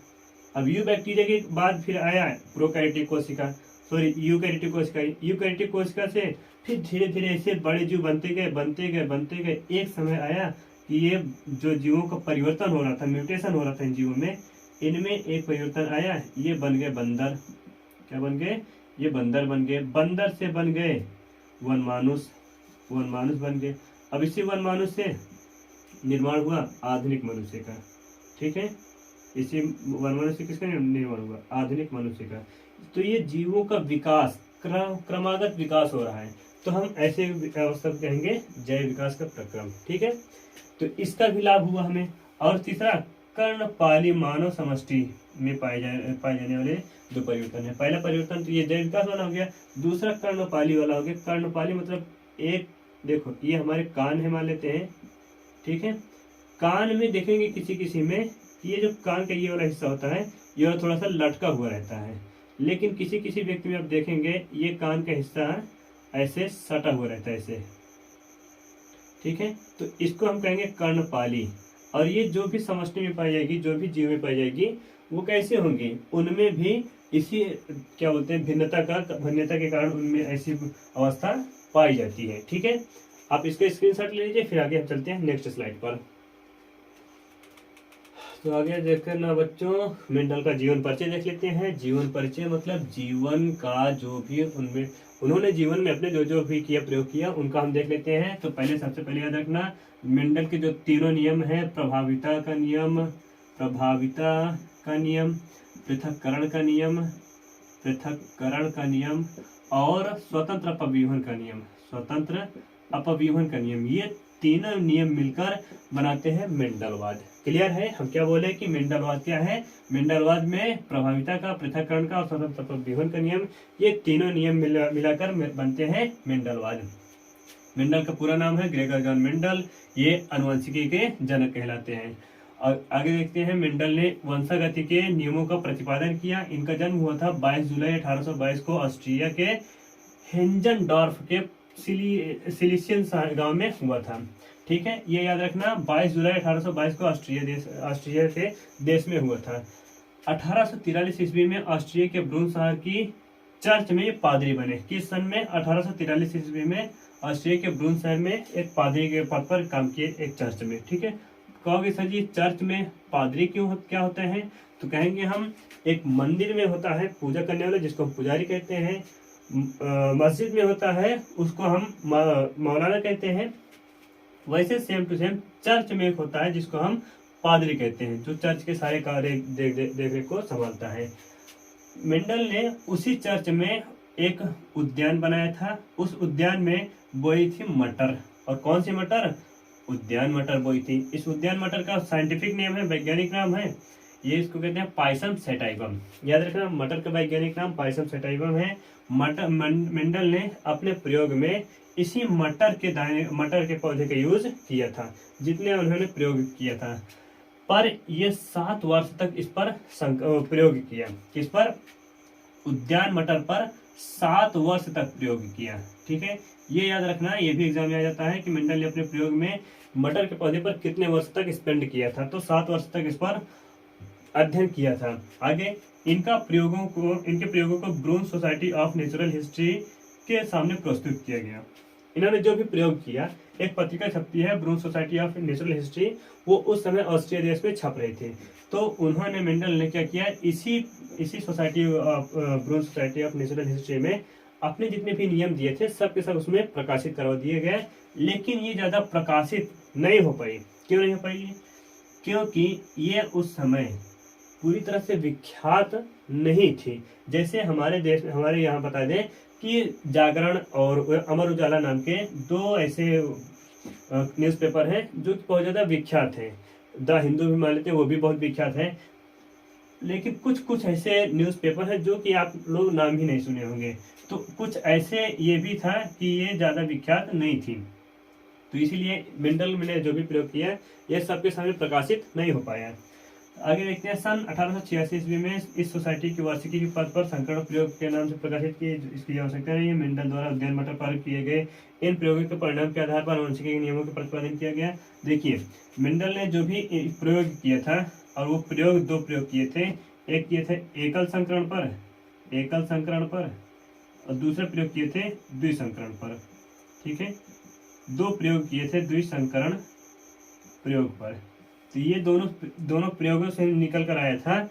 अब यू बैक्टीरिया के बाद फिर आया प्रोकैरियोटिक कोशिका, सॉरी यूकैरियोटिक कोशिका। यूकैरियोटिक कोशिका से फिर धीरे धीरे ऐसे बड़े जीव बनते गए। एक समय आया कि ये जो जीवों का परिवर्तन हो रहा था, म्यूटेशन हो रहा था इन जीवों में, इनमें एक परिवर्तन आया, ये बन गए बंदर। क्या बन गए? ये बंदर बन गए। बंदर से बन गए वनमानुष, वनमानुष बन गए। अब इसी वनमानुष से निर्माण हुआ आधुनिक मनुष्य का। ठीक है, इसी वनमानुष से किसका निर्माण हुआ? आधुनिक मनुष्य का। तो ये जीवों का विकास, क्रमागत विकास हो रहा है। तो हम ऐसे अवस्था को कहेंगे जैव विकास का प्रक्रम। ठीक है, तो इसका भी लाभ हुआ हमें। और तीसरा, कर्णपाली मानव समष्टि में पाए जाने वाले जो परिवर्तन है। पहला परिवर्तन तो ये जैव विकास वाला हो गया, दूसरा कर्णपाली वाला हो गया। कर्णपाली मतलब एक, देखो ये हमारे कान है मान लेते हैं। ठीक है, कान में देखेंगे किसी किसी में ये जो कान का ये वाला हिस्सा होता है ये वाला थोड़ा सा लटका हुआ रहता है, लेकिन किसी किसी व्यक्ति में आप देखेंगे ये कान का हिस्सा ऐसे सटा हुआ रहता है ऐसे। ठीक है, तो इसको हम कहेंगे कर्णपाली। और ये जो भी समष्टि में पाई जाएगी, जो भी जीव में पाई जाएगी, वो कैसे होंगी? उनमें भी इसी क्या बोलते हैं भिन्नता के कारण उनमें ऐसी अवस्था पाई जाती है। ठीक है, आप इसका स्क्रीनशॉट ले लीजिए, फिर आगे हम चलते हैं नेक्स्ट स्लाइड पर। तो आगे देखकर ना बच्चों, मेंडल का जीवन परिचय देख लेते हैं। जीवन परिचय मतलब जीवन का जो भी उन्होंने जीवन में अपने जो भी किया, प्रयोग किया, उनका हम देख लेते हैं। तो पहले सबसे पहले याद रखना मेंडल के जो तीनों नियम है, प्रभाविता का नियम, पृथक्करण का नियम और स्वतंत्र अपव्यूहन का नियम, ये तीनों नियम मिलकर बनाते हैं मेंडलवाद। क्लियर है? हम क्या बोले कि मेंडलवाद क्या है? मेंडलवाद में प्रभाविता का, पृथक्करण का और स्वतंत्र अपव्यूहन का नियम, ये तीनों नियम मिलाकर बनते हैं मेंडलवाद। मेंडल का पूरा नाम है ग्रेगर जॉन मेंडल। ये आनुवंशिकी के जनक कहलाते हैं। और आगे देखते हैं, मेंडल ने वंशागति के नियमों का प्रतिपादन किया। इनका जन्म हुआ था 22 जुलाई 1822 को ऑस्ट्रिया के हेंजनडॉर्फ के सिलिशियन गांव में हुआ था। ठीक है, ये याद रखना 22 जुलाई 1822 को ऑस्ट्रिया के देश में हुआ था। 1843 ईस्वी में ऑस्ट्रिया के ब्रून शहर की चर्च में पादरी बने। किस सन में? 1843 ईस्वी में ऑस्ट्रिया के ब्रून शहर में एक पादरी के पद पर काम किए एक चर्च में। ठीक है, कहोगे सर जी चर्च में पादरी क्या होते हैं, तो कहेंगे हम एक मंदिर में होता है पूजा करने वाला जिसको हम पुजारी कहते हैं, मस्जिद में होता है उसको हम मौलाना कहते हैं, वैसे सेम टू सेम चर्च में एक होता है जिसको हम पादरी कहते हैं, जो चर्च के सारे कार्य देख रेख को संभालता है। मेंडल ने उसी चर्च में एक उद्यान बनाया था, उस उद्यान में बोई थी मटर, और कौन सी मटर, उद्यान मटर बोई थी। इस उद्यान मटर का साइंटिफिक नेम है, वैज्ञानिक नाम है, ये इसको कहते हैं पाइसम सेटाइवम। याद रखना मटर का वैज्ञानिक नाम पाइसम सेटाइवम है। मेंडल ने अपने प्रयोग में इसी मटर के पौधे का यूज किया था, जितने उन्होंने प्रयोग किया था। पर ये 7 वर्ष तक इस पर प्रयोग किया, किस पर, उद्यान मटर पर 7 वर्ष तक प्रयोग किया। ठीक है, ये याद रखना, ये भी एग्जाम में आ जाता है कि मेंडल ने अपने प्रयोग में मटर के पौधे पर कितने वर्ष तक स्पेंड किया था, तो 7 वर्ष तक इस पर अध्ययन किया था। आगे इनके प्रयोगों को ब्रून सोसाइटी ऑफ नेचुरल हिस्ट्री के सामने प्रस्तुत किया गया। इन्होंने जो भी प्रयोग किया, एक पत्रिका छपती है ब्रून सोसाइटी ऑफ नेचुरल हिस्ट्री, वो उस समय ऑस्ट्रिया देश में छप रही थी। तो उन्होंने मेंडल ने क्या किया, इसी society Brunn society of natural history में अपने जितने भी नियम दिए थे सब के सब उसमें प्रकाशित करवा दिए गए, लेकिन ये ज्यादा प्रकाशित नहीं हो पाई। क्यों नहीं हो पाई, क्योंकि ये उस समय पूरी तरह से विख्यात नहीं थी। जैसे हमारे यहाँ बता दें कि जागरण और अमर उजाला नाम के 2 ऐसे न्यूज़पेपर हैं जो कि बहुत ज्यादा विख्यात हैं। द हिंदू भी मान लेते हैं, वो भी बहुत विख्यात है, लेकिन कुछ ऐसे न्यूज़पेपर हैं जो कि आप लोग नाम ही नहीं सुने होंगे। तो कुछ ऐसे ये भी था कि ये ज्यादा विख्यात नहीं थी, तो इसीलिए मेंडल ने जो भी प्रयोग किया ये सबके सामने प्रकाशित नहीं हो पाया। आगे देखते हैं, सन 1886 ईस्वी में इस सोसाइटी की वार्षिकी के पद पर संकरण प्रयोग के नाम से प्रकाशित की, इसकी आवश्यकता नहीं है। मेंडल द्वारा उद्यान मटर पर किए गए इन प्रयोगों के परिणाम के आधार पर आनुवंशिकी के नियमों का प्रतिपादन किया गया। देखिए मेंडल ने जो भी प्रयोग किया था, और वो प्रयोग 2 प्रयोग किए थे, एक किए थे एकल संकरण पर और दूसरे प्रयोग किए थे द्विसंकरण पर। ठीक है, 2 प्रयोग किए थे द्विसंकरण प्रयोग पर। तो ये दोनों प्रयोगों से निकल कर आया था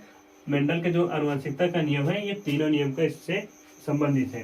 मेंडल के जो आनुवंशिकता का नियम है, ये तीनों नियम का इससे संबंधित है।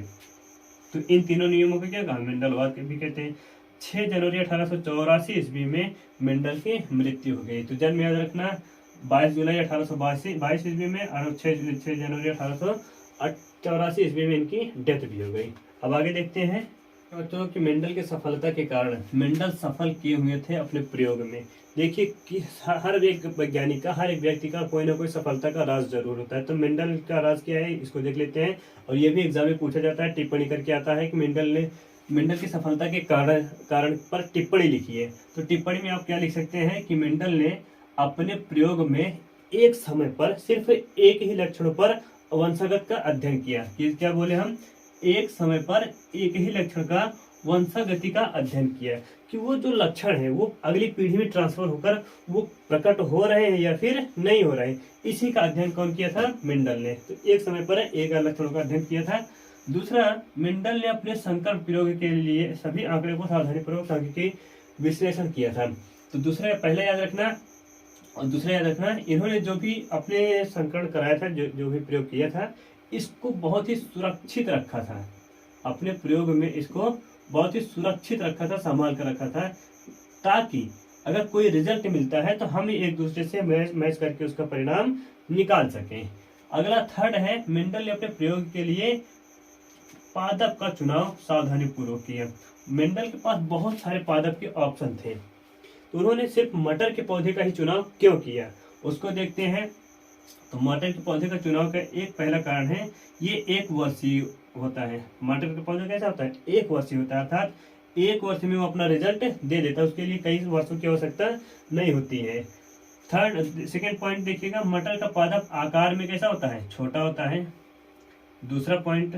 तो इन तीनों नियमों को क्या कहा, मेंडलवाद भी कहते हैं। 6 जनवरी 1884 ईस्वी में मेंडल की मृत्यु हो गई। तो जन्म याद रखना 22 जुलाई 1822 ईस्वी में, और 6 जनवरी 1884 ईस्वी में इनकी डेथ भी हो गई। अब आगे देखते हैं तो कि मेंडल की सफलता के कारण मेंडल सफल किए हुए थे अपने प्रयोग में। देखिए कि हर एक वैज्ञानिक का, हर एक व्यक्ति का कोई ना कोई सफलता का राज जरूर होता है। तो मेंडल का राज क्या है, इसको देख लेते हैं। और ये भी एग्जाम में पूछा जाता है, टिप्पणी करके आता है कि मेंडल की सफलता के कारण पर टिप्पणी लिखी है। तो टिप्पणी में आप क्या लिख सकते हैं कि मेंडल ने अपने प्रयोग में एक समय पर सिर्फ एक ही लक्षणों पर वंशागत का अध्ययन किया। क्या बोले हम, एक समय पर एक ही लक्षण का वंशागति का अध्ययन किया, कि वो जो लक्षण है वो अगली पीढ़ी में ट्रांसफर होकर वो प्रकट हो रहे हैं या फिर नहीं हो रहे हैं, इसी का अध्ययन कौन किया था, मेंडल ने। तो एक समय पर एक लक्षणों का अध्ययन किया था। दूसरा, मेंडल ने अपने संकर प्रयोग के लिए सभी आंकड़े को सावधानीपूर्वक सांख्यिकी विश्लेषण किया था। तो दूसरा पहला याद रखना, और दूसरा याद रखना, इन्होंने जो भी अपने संकरण कराया था, जो भी प्रयोग किया था, इसको बहुत ही सुरक्षित रखा था। अपने प्रयोग में इसको बहुत ही सुरक्षित रखा था, संभाल कर रखा था, ताकि अगर कोई रिजल्ट मिलता है तो हम एक दूसरे से मैच करके उसका परिणाम निकाल सकें। अगला थर्ड है, मेंडल ने अपने प्रयोग के लिए पादप का चुनाव सावधानी पूर्वक किया। मेंडल के पास बहुत सारे पादप के ऑप्शन थे, तो उन्होंने सिर्फ मटर के पौधे का ही चुनाव क्यों किया, उसको देखते हैं। तो मटर के पौधे का चुनाव का एक पहला कारण है, ये 1 वर्षीय होता है। मटर का पौधा कैसा होता है, 1 वर्षीय होता है, अर्थात 1 वर्ष में वो अपना रिजल्ट दे देता है, उसके लिए कई वर्षों की आवश्यकता नहीं होती है। सेकंड पॉइंट देखिएगा, मटर का पादप आकार में कैसा होता है, छोटा होता है। दूसरा पॉइंट,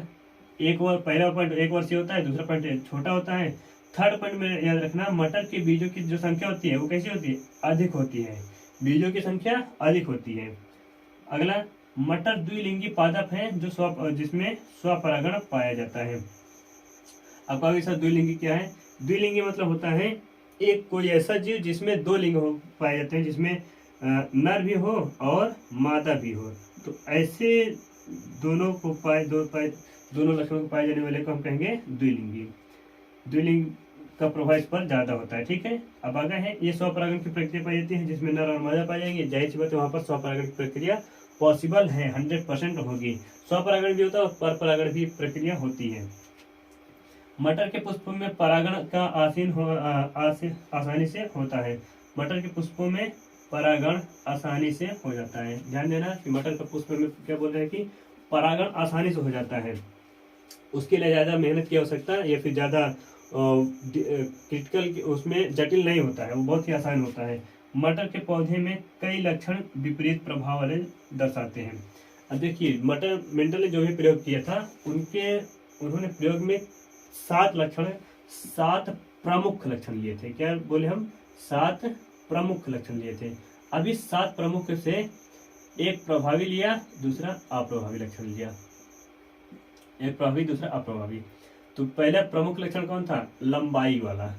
पहला पॉइंट 1 वर्षीय होता है, दूसरा पॉइंट छोटा होता है। थर्ड पॉइंट में याद रखना, मटर के बीजों की जो संख्या होती है वो कैसी होती है, अधिक होती है, बीजों की संख्या अधिक होती है। अगला, मटर द्विलिंगी पादप है जिसमें स्वपरागण पाया जाता है। आपका आगे सर द्विलिंगी क्या है? द्विलिंगी मतलब होता है एक कोई ऐसा जीव जिसमें दो लिंग हो पाए जाते हैं, जिसमें नर भी हो और मादा भी हो। तो ऐसे दोनों को दोनों लक्षणों को पाए जाने वाले को हम कहेंगे द्विलिंगी। द्विलिंग का प्रभाव इस पर ज्यादा होता है। ठीक है, अब आगे है ये स्वपरागण की प्रक्रिया पाई जाती है जिसमें नर और मादा पाए जाएंगे। जाहिर सी बात है वहां पर स्वपरागण की प्रक्रिया पॉसिबल है, 100% होगी। स्वपरागण भी होता है और परपरागण भी प्रक्रिया होती है। मटर के पुष्पों में परागण का आसानी से होता है। मटर के पुष्पों में परागण आसानी से हो जाता है। ध्यान देना कि मटर के पुष्प में क्या बोल रहे हैं कि परागण आसानी से हो जाता है। उसके लिए ज्यादा मेहनत की आवश्यकता या फिर ज्यादा क्रिटिकल उसमें जटिल नहीं होता है, वो बहुत ही आसान होता है। मटर के पौधे में कई लक्षण विपरीत प्रभाव वाले दर्शाते हैं। अब देखिए मटर मेंडल ने जो भी प्रयोग किया था उन्होंने प्रयोग में 7 प्रमुख लक्षण लिए थे। क्या बोले हम? 7 प्रमुख लक्षण लिए थे। अभी 7 प्रमुख से एक प्रभावी लिया, दूसरा अप्रभावी लक्षण लिया। एक प्रभावी दूसरा अप्रभावी। तो पहला प्रमुख लक्षण कौन था? लंबाई वाला।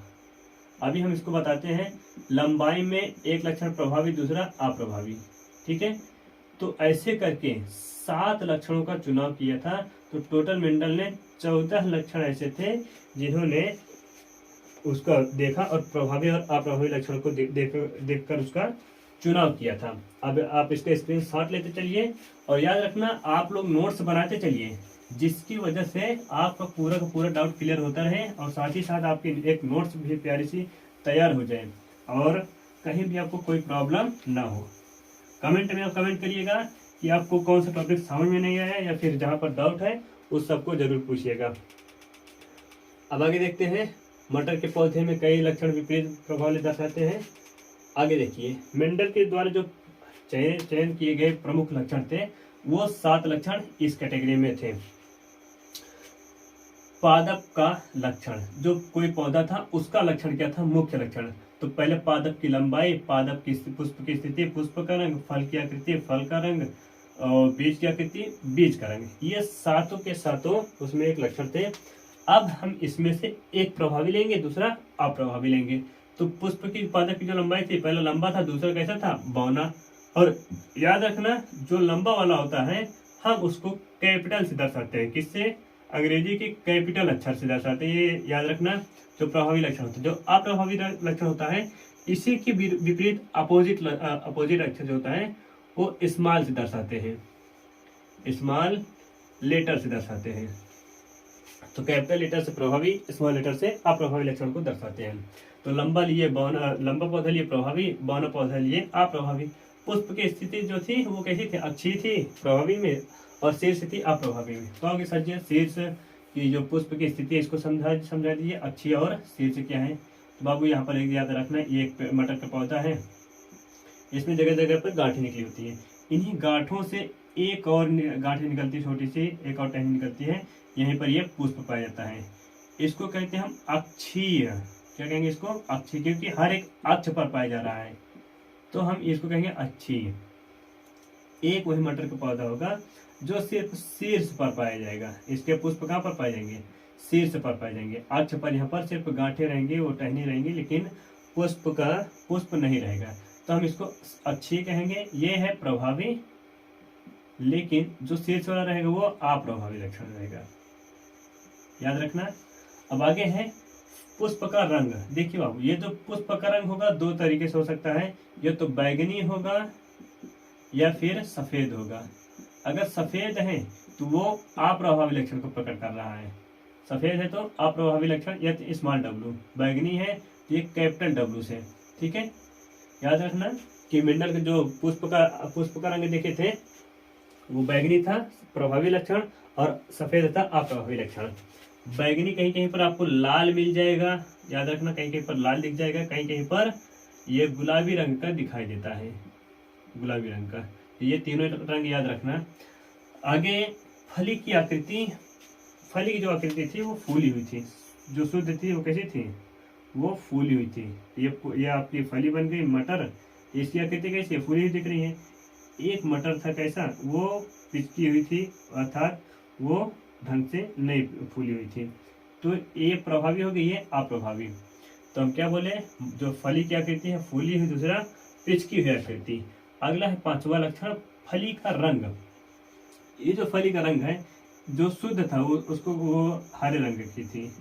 अभी हम इसको बताते हैं। लंबाई में एक लक्षण प्रभावी, दूसरा अप्रभावी। ठीक है, तो ऐसे करके 7 लक्षणों का चुनाव किया था। तो टोटल मेंडल ने 14 लक्षण ऐसे थे जिन्होंने उसका देखा और प्रभावी और अप्रभावी लक्षणों को देखकर उसका चुनाव किया था। अब आप इसका स्क्रीनशॉट लेते चलिए और याद रखना आप लोग नोट्स बनाते चलिए, जिसकी वजह से आपका पूरा का पूरा डाउट क्लियर होता रहे और साथ ही साथ आपकी एक नोट्स भी प्यारी सी तैयार हो जाए और कहीं भी आपको कोई प्रॉब्लम ना हो। कमेंट में आप कमेंट करिएगा कि आपको कौन सा टॉपिक समझ में नहीं आया या फिर जहां पर डाउट है उस सबको जरूर पूछिएगा। अब आगे देखते हैं। मटर के पौधे में कई लक्षण विपरीत प्रभाव दर्शाते हैं। आगे देखिए मेंडल के द्वारा जो चयन किए गए प्रमुख लक्षण थे वो 7 लक्षण इस कैटेगरी में थे। पादप का लक्षण, जो कोई पौधा था उसका लक्षण क्या था? मुख्य लक्षण। तो पहले पादप की लंबाई, पादप की पुष्प की स्थिति, पुष्प का रंग, फल की आकृति, फल का रंग और बीज की आकृति, बीज का रंग, ये सातों के सातों उसमें एक लक्षण थे। अब हम इसमें से एक प्रभावी लेंगे, दूसरा अप्रभावी लेंगे। तो पुष्प की पादप की जो लंबाई थी, पहला लंबा था, दूसरा कैसा था? बौना। और याद रखना जो लंबा वाला होता है हम उसको कैपिटल से दर्शाते हैं। किससे? अंग्रेजी के कैपिटल अक्षर से दर्शाते हैं। ये याद रखना जो प्रभावी लक्षण होता है। जो अप्रभावी लक्षण होता है इसी के विपरीत अपोजिट अक्षर जो होता है वो स्मॉल से दर्शाते हैं, स्मॉल लेटर से दर्शाते हैं। तो कैपिटल लेटर से प्रभावी, स्मॉल लेटर से अप्रभावी लक्षण को दर्शाते हैं। तो लंबा पौधा लिए प्रभावी, बौना पौधा लिए अप्रभावी। पुष्प की स्थिति जो थी वो कैसी थी? अच्छी थी, प्रभावी में, और शीर्ष थी अप्रभावी में। तो आगे समझिए शीर्ष की जो पुष्प की स्थिति है इसको समझा दीजिए, अच्छी और शीर्ष क्या है। तो बाबू यहाँ पर एक याद रखना, ये एक मटर का पौधा है, इसमें जगह जगह पर गांठें निकली होती है। इन्हीं गांठों से एक और गांठें निकलती है, छोटी सी एक और टहनी निकलती है, यहीं पर यह पुष्प पाया जाता है। इसको कहते हैं हम अक्षीय। क्या कहेंगे इसको? अक्षीय, क्योंकि हर एक अक्ष पर पाया जा रहा है तो हम इसको कहेंगे अक्षीय। एक वही मटर का पौधा होगा जो सिर्फ शीर्ष पर पाया जाएगा। इसके पुष्प कहाँ पर पाए जाएंगे? शीर्ष पर पाए जाएंगे। अक्ष पर यहाँ पर सिर्फ गांठें रहेंगी, वो टहनी रहेंगी, लेकिन पुष्प नहीं रहेगा। तो हम इसको अक्षीय कहेंगे। ये है प्रभावी, लेकिन जो शीर्ष वाला रहेगा वो अप्रभावी लक्षण रहेगा, याद रखना। अब आगे है पुष्प का रंग। देखिए बाबू ये जो पुष्प का रंग होगा दो तरीके से हो सकता है, या तो बैगनी होगा या फिर सफेद होगा। अगर सफेद है तो वो अप्रभावी लक्षण को प्रकट कर रहा है। सफेद है तो अप्रभावी लक्षण, या तो स्मॉल डब्लू। बैगनी है तो ये कैपिटल डब्लू से। ठीक है, याद रखना कि मेंडल के जो पुष्प का रंग देखे थे वो बैगनी था प्रभावी लक्षण और सफेद था अप्रभावी लक्षण। बैगनी कहीं कहीं पर आपको लाल मिल जाएगा, याद रखना, कहीं कहीं पर लाल दिख जाएगा, कहीं कहीं पर ये गुलाबी रंग का दिखाई देता है, गुलाबी रंग का। ये तीनों रंग याद रखना। आगे फली की आकृति, फली की जो आकृति थी वो फूली हुई थी, जो शुद्ध थी वो कैसी थी? वो फूली हुई थी। ये आपकी फली बन गई मटर, इसकी आकृति कैसी है? फूली हुई दिख रही है। एक मटर था कैसा? वो पिचकी हुई थी, अर्थात वो ढंग से नहीं फूली हुई थी। तो ये प्रभावी हो गई, ये अप्रभावी। तो हम क्या बोले, जो फली की आकृति है फूली हुई, दूसरा पिचकी हुई आकृति। अगला है पांचवा लक्षण, फली का रंग। ये जो फली का रंग है, जो शुद्ध था वो हरे रंग की थी,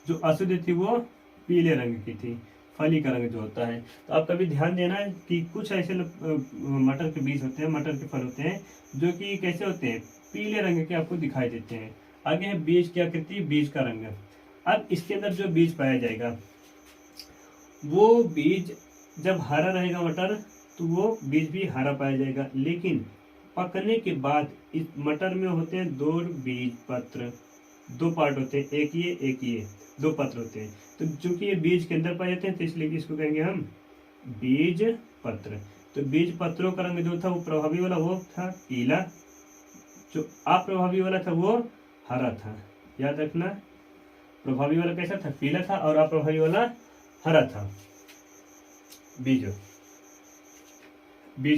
जो अशुद्ध थी वो पीले रंग की थी, फली का रंग जो होता है। तो आप कभी ध्यान देना है कि कुछ ऐसे मटर के बीज होते हैं, मटर के फल होते हैं जो कि कैसे होते हैं, पीले रंग के आपको दिखाई देते हैं। आगे है बीज की आकृति, बीज का रंग। अब इसके अंदर जो बीज पाया जाएगा, वो बीज जब हरा रहेगा मटर, तो वो बीज भी हरा पाया जाएगा। लेकिन पकने के बाद इस मटर में होते हैं दो बीज पत्र, दो पार्ट होते हैं, एक ये दो पत्र होते हैं। तो चूंकि ये बीज के अंदर पाए जाते हैं, तो इसलिए इसको कहेंगे हम बीज पत्र। तो बीज पत्रों का रंग जो था वो प्रभावी वाला वो था पीला, जो अप्रभावी वाला था वो हरा था। याद रखना, प्रभावी वाला कैसा था, पीला था, और अप्रभावी वाला हरा था। बीज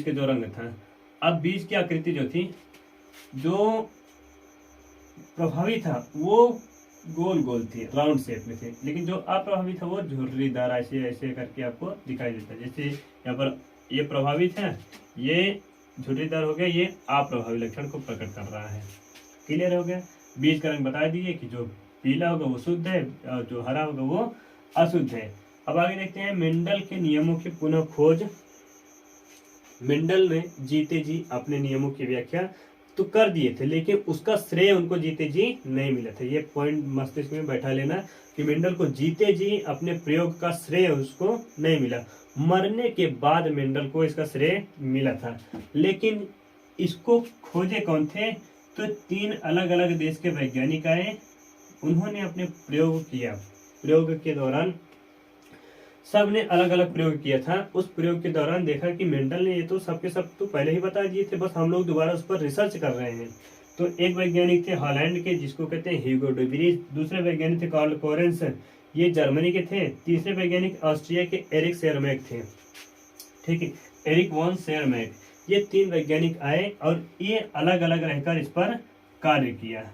के जो रंग था। अब बीज की आकृति जो थी, जो प्रभावी था वो गोल गोल थी, राउंड शेप में थे, लेकिन जो अप्रभावी था वो झुर्रीदार ऐसे ऐसे करके आपको दिखाई देता है। जैसे यहाँ पर ये प्रभावी था, ये झुर्रीदार हो गया, ये अप्रभावी लक्षण को प्रकट कर रहा है। क्लियर हो गया। बीज का रंग बता दीजिए कि जो पीला होगा वो शुद्ध है, और जो हरा होगा वो अशुद्ध है। अब आगे देखते हैं मेंडल के नियमों की पुनः खोज। मेंडल ने जीते जी अपने नियमों की व्याख्या तो कर दिए थे, लेकिन उसका श्रेय उनको जीते जी नहीं मिला था। ये पॉइंट मस्तिष्क में बैठा लेना कि मेंडल को जीते जी अपने प्रयोग का श्रेय उसको नहीं मिला, मरने के बाद मेंडल को इसका श्रेय मिला था। लेकिन इसको खोजे कौन थे, तो 3 अलग अलग देश के वैज्ञानिक आए, उन्होंने अपने प्रयोग किया। प्रयोग के दौरान सब ने अलग अलग प्रयोग किया था। उस प्रयोग के दौरान देखा कि मेंडल ने ये तो सबके सब तो पहले ही बता दिए थे, बस हम लोग दोबारा उस पर रिसर्च कर रहे हैं। तो एक वैज्ञानिक थे हॉलैंड के, जिसको कहते हैं ह्यूगो डे व्रीज। दूसरे वैज्ञानिक थे कार्ल कोरेंस, ये जर्मनी के थे। तीसरे वैज्ञानिक ऑस्ट्रिया के एरिक शेरमैक थे, ठीक है, एरिक वॉन शेरमैक। ये 3 वैज्ञानिक आए और ये अलग अलग रहकर इस पर कार्य किया।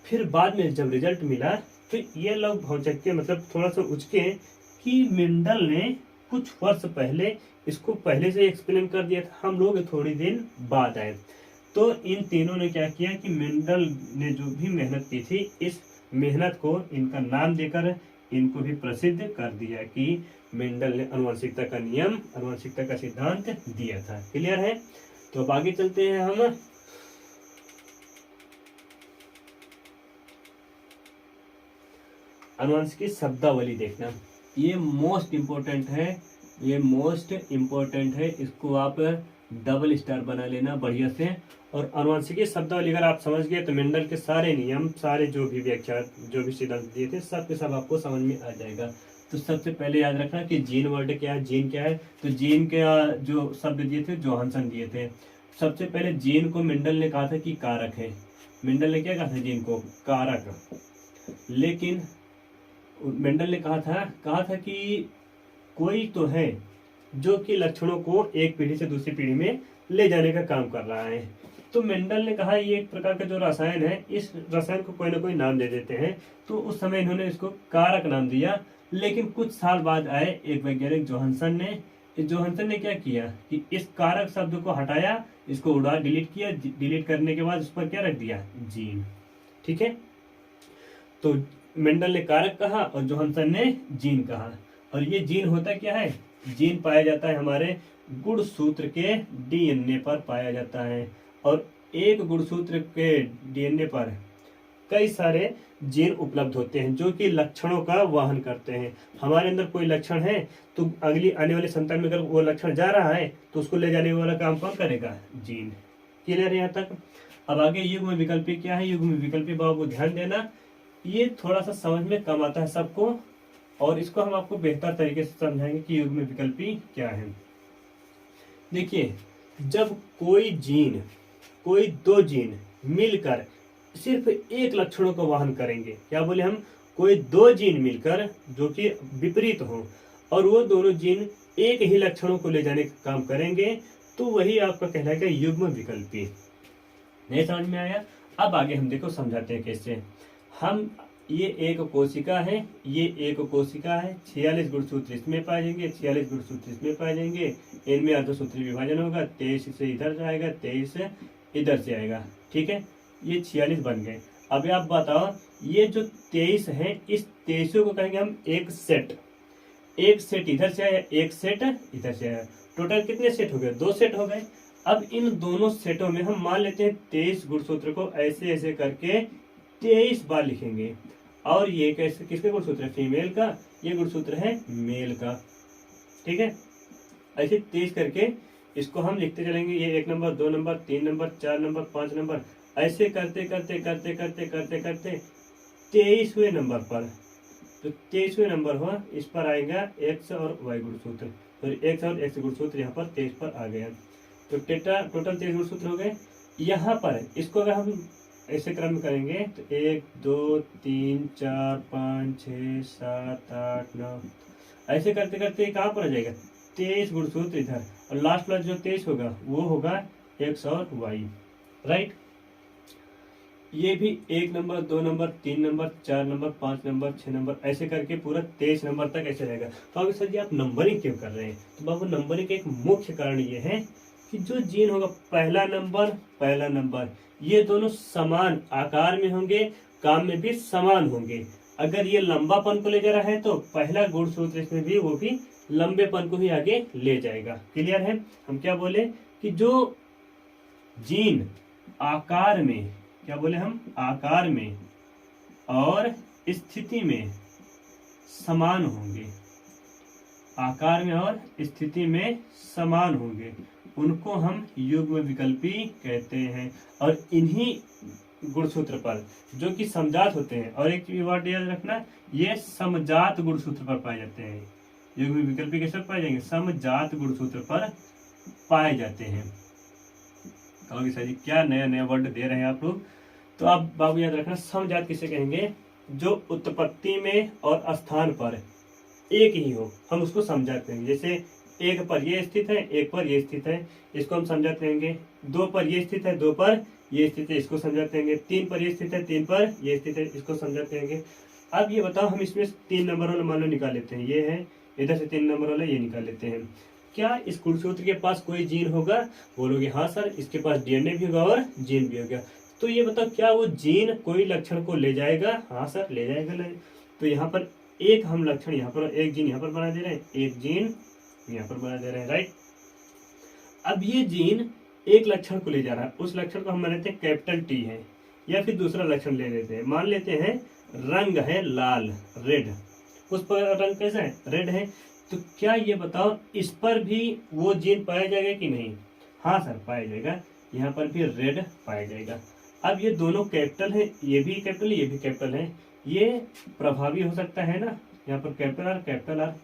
फिर बाद में जब रिजल्ट मिला, तो ये लोग भौचक्के मतलब थोड़ा सा उचके कि मेंडल ने कुछ वर्ष पहले इसको पहले से एक्सप्लेन कर दिया था, हम लोग थोड़ी दिन बाद आए। तो इन तीनों ने क्या किया कि मेंडल ने जो भी मेहनत की थी, इस मेहनत को इनका नाम देकर इनको भी प्रसिद्ध कर दिया कि मेंडल ने आनुवंशिकता का नियम, आनुवंशिकता का सिद्धांत दिया था। क्लियर है। तो अब आगे चलते हैं हम आनुवंशिकी शब्दावली देखना। ये मोस्ट इम्पोर्टेंट है, ये मोस्ट इम्पोर्टेंट है, इसको आप डबल स्टार बना लेना बढ़िया से। और आनुवंशिकी शब्दावली अगर आप समझ गए तो मेंडल के सारे नियम, सारे जो भी व्याख्या, जो भी सिद्धांत दिए थे, सब के सब आपको समझ में आ जाएगा। तो सबसे पहले याद रखना कि जीन वर्ड क्या है, जीन क्या है। तो जीन के जो शब्द दिए थे जोहानसन दिए थे। सबसे पहले जीन को मेंडल ने कहा था कि कारक है। मेंडल ने क्या कहा था जीन को, कारक। लेकिन मेंडल ने कहा था कि कोई तो है जो कि लक्षणों को एक पीढ़ी से दूसरी पीढ़ी में ले जाने का काम कर रहा है। तो मेंडल ने कहा ये एक प्रकार का जो रसायन है, इस रसायन को कोई ना कोई नाम दे देते हैं। तो उस समय इन्होंने इसको कारक नाम दिया। लेकिन कुछ साल बाद आए एक वैज्ञानिक जोहानसन ने। जोहानसन ने क्या किया कि इस कारक शब्द को हटाया, इसको उड़ा डिलीट किया। डिलीट करने के बाद उस पर क्या रख दिया, जीन। ठीक है। तो मेंडल ने कारक कहा और जोहानसन ने जीन कहा। और ये जीन होता क्या है, जीन पाया जाता है हमारे गुणसूत्र के डीएनए पर पाया जाता है। और एक गुणसूत्र के डीएनए पर कई सारे जीन उपलब्ध होते हैं जो कि लक्षणों का वहन करते हैं। हमारे अंदर कोई लक्षण है तो अगली आने वाली संतान में अगर वो लक्षण जा रहा है तो उसको ले जाने वाला काम कौन करेगा, जीन। क्लियर है यहाँ तक। अब आगे युग्म विकल्पी क्या है। युग्म विकल्पी बाबू ध्यान देना, ये थोड़ा सा समझ में कम आता है सबको, और इसको हम आपको बेहतर तरीके से समझाएंगे कि युग्म विकल्पी क्या है। देखिए, जब कोई दो जीन मिलकर सिर्फ एक लक्षणों को वहन करेंगे, क्या बोले हम, कोई 2 जीन मिलकर जो कि विपरीत हो और वो दोनों जीन एक ही लक्षणों को ले जाने का काम करेंगे, तो वही आपका कहलाएगा युग्म विकल्पी। नहीं समझ में आया। अब आगे हम देखो समझाते हैं कैसे। हम ये एक कोशिका है, ये एक कोशिका है, 46 गुणसूत्र इसमें पाए जाएंगे, 46 गुणसूत्र इसमें पाए जाएंगे, इनमें अर्धसूत्री विभाजन होगा, 23 से इधर से आएगा, 23 इधर से आएगा। ठीक है, ये 46 बन गए। अब आप बताओ, ये जो 23 है, इस 23 को कहेंगे हम एक सेट। एक सेट इधर से आया, एक सेट इधर से आया, टोटल कितने सेट हो गए? 2 सेट हो गए। अब इन दोनों सेटों में हम मान लेते हैं 23 गुणसूत्र को ऐसे ऐसे करके 23 बार लिखेंगे। और ये कैसे, किसके गुणसूत्र है? फीमेल का, ये गुणसूत्र है मेल का। ठीक है, ऐसे 23 करके इसको हम लिखते चलेंगे। ये 1 number, 2 number, 3 number, 4 number, 5 number, ऐसे करते करते करते करते करते करते 23वें नंबर पर, तो 23वें नंबर हुआ, इस पर आएगा एक्स और वाई गुणसूत्र, तो एक्स और एक्स गुणसूत्र यहाँ पर 23 पर आ गया। तो टोटल 23 गुणसूत्र हो गए। यहाँ पर इसको अगर हम ऐसे क्रम में करेंगे तो 1 2 3 4 5 6 7 8 9, ऐसे करते करते कहाँ पर आ जाएगा? 23 गुणसूत्र इधर, और लास्ट वाला जो 23 होगा वो होगा एक्स और वाई। राइट, ये भी 1 number, 2 number, 3 number, 4 number, 5 number, 6 number, ऐसे करके पूरा 23 नंबर तक ऐसे रहेगा। तो अगर सर जी आप नंबरिंग क्यों कर रहे हैं? तो बाबू नंबरिंग का एक मुख्य कारण ये है कि जो जीन होगा पहला नंबर, ये दोनों समान आकार में होंगे, काम में भी समान होंगे। अगर ये लंबापन को ले जा रहा है तो पहला गुणसूत्र इसमें भी वो भी लंबेपन को ही आगे ले जाएगा। क्लियर है? हम क्या बोले कि जो जीन आकार में, क्या बोले हम, आकार में और स्थिति में समान होंगे, आकार में और स्थिति में समान होंगे, उनको हम युग्म विकल्पी कहते हैं। और इन्हीं गुणसूत्र पर जो कि समजात होते हैं, और एक वर्ड याद रखना, ये समजात गुणसूत्र पर पाए जाते हैं। युग्म विकल्पी कैसे पाए जाएंगे? समजात गुणसूत्र पर पाए जाते हैं। कहोगे सर जी क्या नया नया वर्ड दे रहे हैं आप लोग। तो आप बाबू याद रखना, समजात किसे कहेंगे? जो उत्पत्ति में और स्थान पर एक ही हो, हम उसको समजात कहेंगे। जैसे एक पर ये स्थित है, एक पर ये स्थित है, इसको हम समजात कहेंगे। 2 पर ये स्थित है, 2 पर ये स्थित है, इसको समजात कहेंगे। 3 पर ये स्थित है, 3 पर ये स्थित है, इसको समजात कहेंगे। अब ये बताओ, हम इसमें 3 नंबर वाला मान लो निकाल लेते हैं, ये है, इधर से 3 नंबर वाला ये निकाल लेते हैं। क्या इस गुणसूत्र के पास कोई जीन होगा? बोलोगे हाँ सर, इसके पास डीएनए भी होगा और जीन भी होगा। तो ये बताओ, क्या वो जीन कोई लक्षण को ले जाएगा? हाँ सर, ले जाएगा। तो यहाँ पर एक हम लक्षण, यहाँ पर एक जीन यहाँ पर बना दे रहे हैं, एक जीन यहाँ पर बना दे रहे हैं। राइट, अब ये जीन एक लक्षण को ले जा रहा है, उस लक्षण को हम मान लेते हैं कैपिटल टी है, या फिर दूसरा लक्षण ले लेते हैं, मान लेते हैं रंग है लाल, रेड, उस पर रंग कैसा है? रेड है। तो क्या ये बताओ, इस पर भी वो जीन पाया जाएगा कि नहीं? हाँ सर, पाया जाएगा, यहाँ पर भी रेड पाया जाएगा। अब ये दोनों कैपिटल है, ये भी कैपिटल, ये भी कैपिटल है, ये प्रभावी हो सकता है ना, यहाँ पर कैपिटल आर,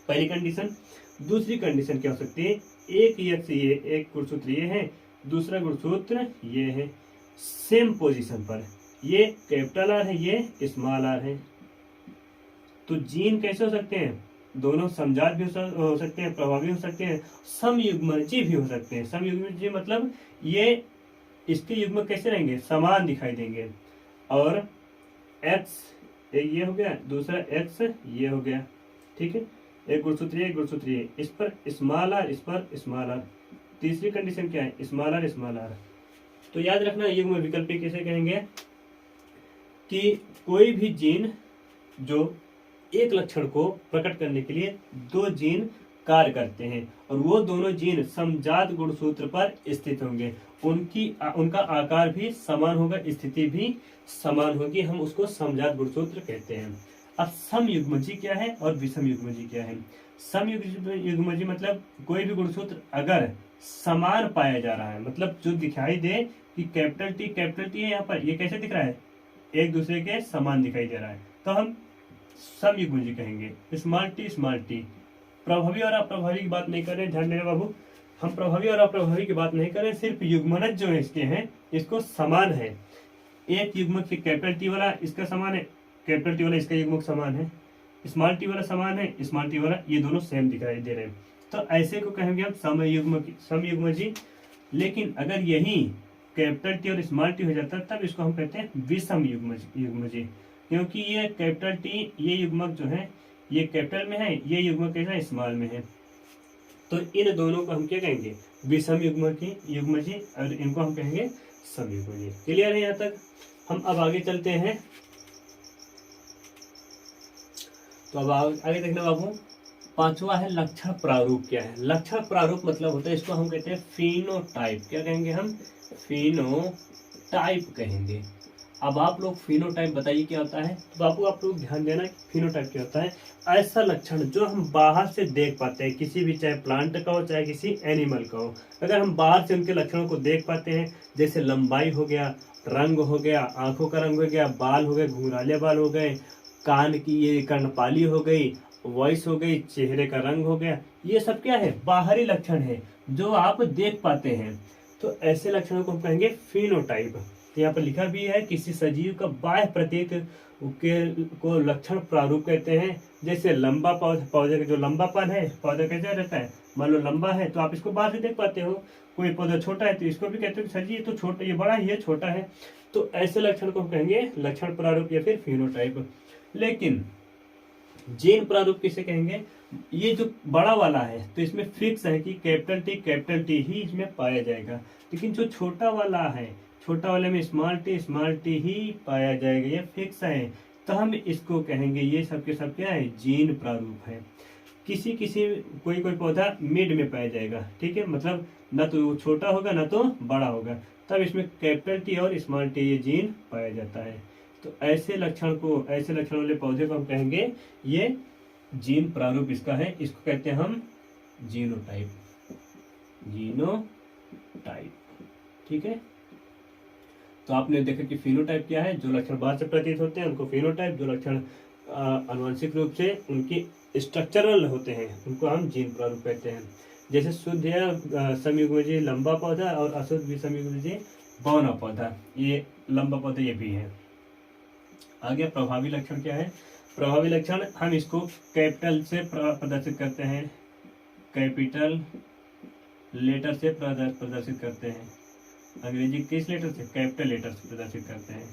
पहली कंडीशन। दूसरी कंडीशन क्या हो सकती है? एक एक्स ये, एक गुणसूत्र ये है, दूसरा गुणसूत्र ये है, सेम पोजीशन पर, ये कैपिटल आर है, ये स्मॉल आर है। तो जीन कैसे हो सकते हैं? दोनों समजात भी हो सकते हैं, प्रभावी हो सकते हैं, समयुग्मजी भी हो सकते हैं। समयुग्मजी मतलब ये इसके युग्म कैसे रहेंगे? समान दिखाई देंगे। और एक्स ये हो गया, दूसरा एक्स ये हो गया। ठीक है, एक गुणसूत्र ये, एक गुणसूत्र ये, इस पर स्मॉल आर, इस पर स्मॉल आर। तीसरी कंडीशन क्या है? Small r small r. तो याद रखना, युग्म विकल्पी किसे कहेंगे? कि कोई भी जीन जो एक लक्षण को प्रकट करने के लिए 2 जीन कार्य करते हैं, और वो दोनों जीन समजात गुणसूत्र पर स्थित होंगे, उनका आकार भी समान होगा, स्थिति भी समान होगी, हम उसको समजात गुणसूत्र कहते हैं। अब समयुग्मजी क्या है और विषम युग्मजी क्या है? समयुग्मजी मतलब कोई भी गुणसूत्र अगर समान पाया जा रहा है, मतलब जो दिखाई दे कि कैपिटल टी है, यहाँ पर ये कैसे दिख रहा है? एक दूसरे के समान दिखाई दे रहा है, तो हम समयुग्मजी कहेंगे। Small T. प्रभावी और अप्रभावी की बात नहीं कर रहे, ध्यान देना बाबू, हम प्रभावी और अप्रभावी की बात नहीं कर रहे, सिर्फ युग्मनज जो इसके हैं इसको समान है। एक युग्मक कैपिटल टी वाला इसका समान है, कैपिटल टी वाला इसका युग्मक समान है, स्मॉल टी वाला समान है, स्मॉल टी वाला, ये दोनों सेम दिखाई दे रहे हैं। तो ऐसे को कहेंगे हम समयुग्मजी। लेकिन अगर यही कैपिटल टी और स्मॉल टी हो जाता है तब इसको हम कहते हैं विषम युग्मजीय, क्योंकि ये कैपिटल टी ये युग्मक जो है ये कैपिटल में है, ये युग्मक कैसा स्मॉल में है, तो इन दोनों को हम क्या कहेंगे विषम युग्मजीय और इनको हम कहेंगे समयुग्मजीय। क्लियर है यहाँ तक। हम अब आगे चलते हैं। तो अब आगे देखना बाबू, पांचवा है लक्षण प्रारूप। क्या है लक्षण प्रारूप? मतलब होता है इसको हम कहते हैं फिनोटाइप। क्या कहेंगे हम? फिनोटाइप कहेंगे। अब आप लोग फिनोटाइप बताइए क्या होता है। तो बाबू आप लोग ध्यान देना फिनोटाइप क्या होता है। ऐसा लक्षण जो हम बाहर से देख पाते हैं, किसी भी चाहे प्लांट का हो चाहे किसी एनिमल का हो, अगर हम बाहर से उनके लक्षणों को देख पाते हैं, जैसे लंबाई हो गया, रंग हो गया, आंखों का रंग हो गया, बाल हो गए, घुंघराले बाल हो गए, कान की ये कर्णपाली हो गई, वॉइस हो गई, चेहरे का रंग हो गया, ये सब क्या है बाहरी लक्षण है जो आप देख पाते हैं। तो ऐसे लक्षणों को हम कहेंगे फिनोटाइप। तो यहाँ पर लिखा भी है किसी सजीव का बाह्य प्रतीक को लक्षण प्रारूप कहते हैं। जैसे लंबा पौधे का जो लंबापन है, पौधा कैसा रहता है, मान लो लंबा है तो आप इसको बाहर से देख पाते हो। कोई पौधा छोटा है तो इसको भी कहते हो सर जी ये तो छोटा, ये बड़ा ही है, छोटा है। तो ऐसे लक्षण को हम कहेंगे लक्षण प्रारूप या फिर फिनोटाइप। लेकिन जीन प्रारूप किसे कहेंगे? ये जो बड़ा वाला है तो इसमें फिक्स है कि कैपिटल टी ही इसमें पाया जाएगा। लेकिन जो छोटा वाला है, छोटा वाले में स्मॉल टी ही पाया जाएगा, ये फिक्स है। तो हम इसको कहेंगे ये सब के सब क्या है जीन प्रारूप है। किसी कोई पौधा मिड में पाया जाएगा, ठीक है, मतलब ना तो छोटा होगा ना तो बड़ा होगा, तब इसमें कैपिटल टी और स्मॉल टी ये जीन पाया जाता है। तो ऐसे लक्षण वाले पौधे को हम कहेंगे ये जीन प्रारूप इसका है। इसको कहते हैं हम जीनोटाइप। ठीक है। तो आपने देखा कि फिनोटाइप क्या है, जो लक्षण बाहर से प्रतीत होते हैं उनको फिनोटाइप, जो लक्षण आनुवंशिक रूप से उनकी स्ट्रक्चरल होते हैं उनको हम जीन प्रारूप कहते हैं। जैसे शुद्ध या समयुग्मजीय लंबा पौधा और अशुद्ध विषमयुग्मजीय बौना पौधा, ये लंबा पौधा ये भी है। आगे प्रभावी लक्षण क्या है? प्रभावी लक्षण हम इसको कैपिटल से प्रदर्शित करते हैं, कैपिटल लेटर से प्रदर्शित करते हैं। अंग्रेजी किस लेटर से? कैपिटल लेटर से प्रदर्शित करते हैं।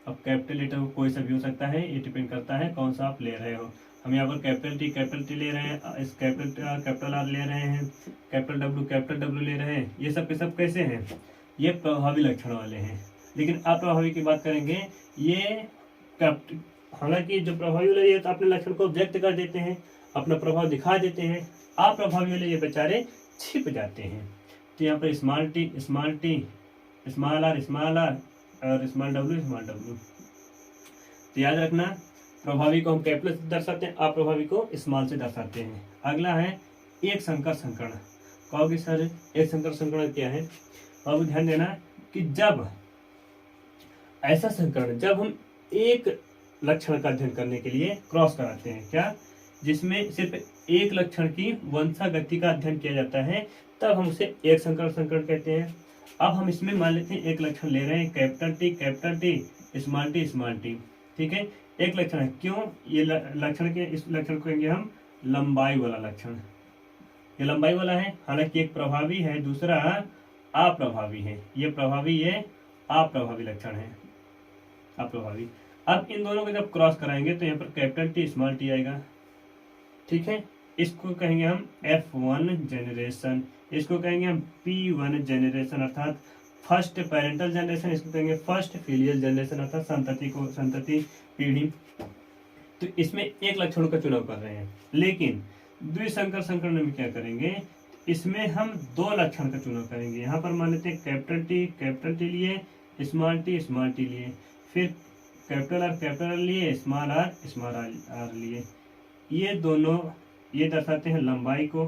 अब कैपिटल लेटर कोई सा भी हो सकता है, ये डिपेंड करता है कौन सा आप ले रहे हो। हम यहाँ पर कैपिटल टी ले रहे हैं, इस कैपिटल आर ले रहे हैं, कैपिटल डब्ल्यू ले रहे हैं। ये सब के सब कैसे हैं? ये प्रभावी लक्षण वाले हैं। लेकिन अप्रभावी की बात करेंगे, ये हालांकि जो प्रभावी वाले ये तो अपने लक्षण को व्यक्त कर देते हैं, अपना प्रभाव दिखा देते हैं। अप्रभावी वाले ये बेचारे छिप जाते हैं। तो यहाँ पर स्मॉल टी, स्मॉल आर और स्मॉल डब्ल्यू। तो याद रखना, प्रभावी को हम कैपिटल से दर्शाते हैं, अप्रभावी को स्मॉल से दर्शाते हैं। अगला है एक संकर संकरण। कहोगे सर एक संकर संकरण क्या है? अब ध्यान देना कि जब ऐसा संकरण, जब हम एक लक्षण का अध्ययन करने के लिए क्रॉस कराते हैं, क्या जिसमें सिर्फ एक लक्षण की वंशागति का अध्ययन किया जाता है, तब हम उसे एक संकर संकरण कहते हैं। अब हम इसमें मान लेते हैं एक लक्षण ले रहे हैं कैपिटल टी, स्मॉल टी, ठीक है, एक लक्षण है। क्यों? ये लक्षण के इस लक्षण को कहेंगे हम लंबाई वाला लक्षण। ये लंबाई वाला है, हालांकि एक प्रभावी है दूसरा अप्रभावी है। ये प्रभावी, ये अप्रभावी लक्षण है, अप्रभावी। अब इन दोनों को जब क्रॉस कराएंगे तो यहाँ पर कैपिटल टी स्मॉल टी आएगा, ठीक है। इसको कहेंगे हम F1 जनरेशन, इसको कहेंगे हम P1 जनरेशन अर्थात फर्स्ट पेरेंटल जनरेशन, इसको कहेंगे फर्स्ट फिलियल जनरेशन अर्थात संतति पीढ़ी। तो इसमें एक लक्षणों का चुनाव कर रहे हैं। लेकिन द्विसंकर संकरण में क्या करेंगे? इसमें हम दो लक्षण का चुनाव करेंगे। यहाँ पर मान लेते हैं कैपिटल टी लिए, स्मॉल टी लिए, फिर कैपिटल आर लिए, स्मॉल आर लिए। ये दोनों ये दर्शाते हैं लंबाई को,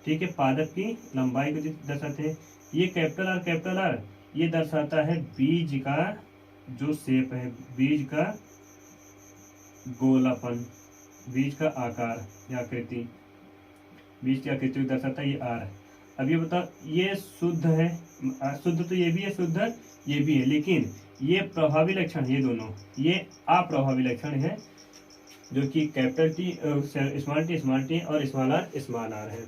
ठीक है, पादप की लंबाई को दर्शाते हैं। ये कैपिटल आर ये दर्शाता है बीज का जो शेप है, बीज का गोलापन, बीज का आकार या आकृति, बीज की आकृति को दर्शाता है ये आर। अब ये बताओ, ये शुद्ध है, शुद्ध तो ये भी है, शुद्ध ये भी है, लेकिन ये प्रभावी लक्षण, ये दोनों ये अप्रभावी लक्षण है, जो कि कैपिटल टी स्मॉल टी और स्मॉल आर है।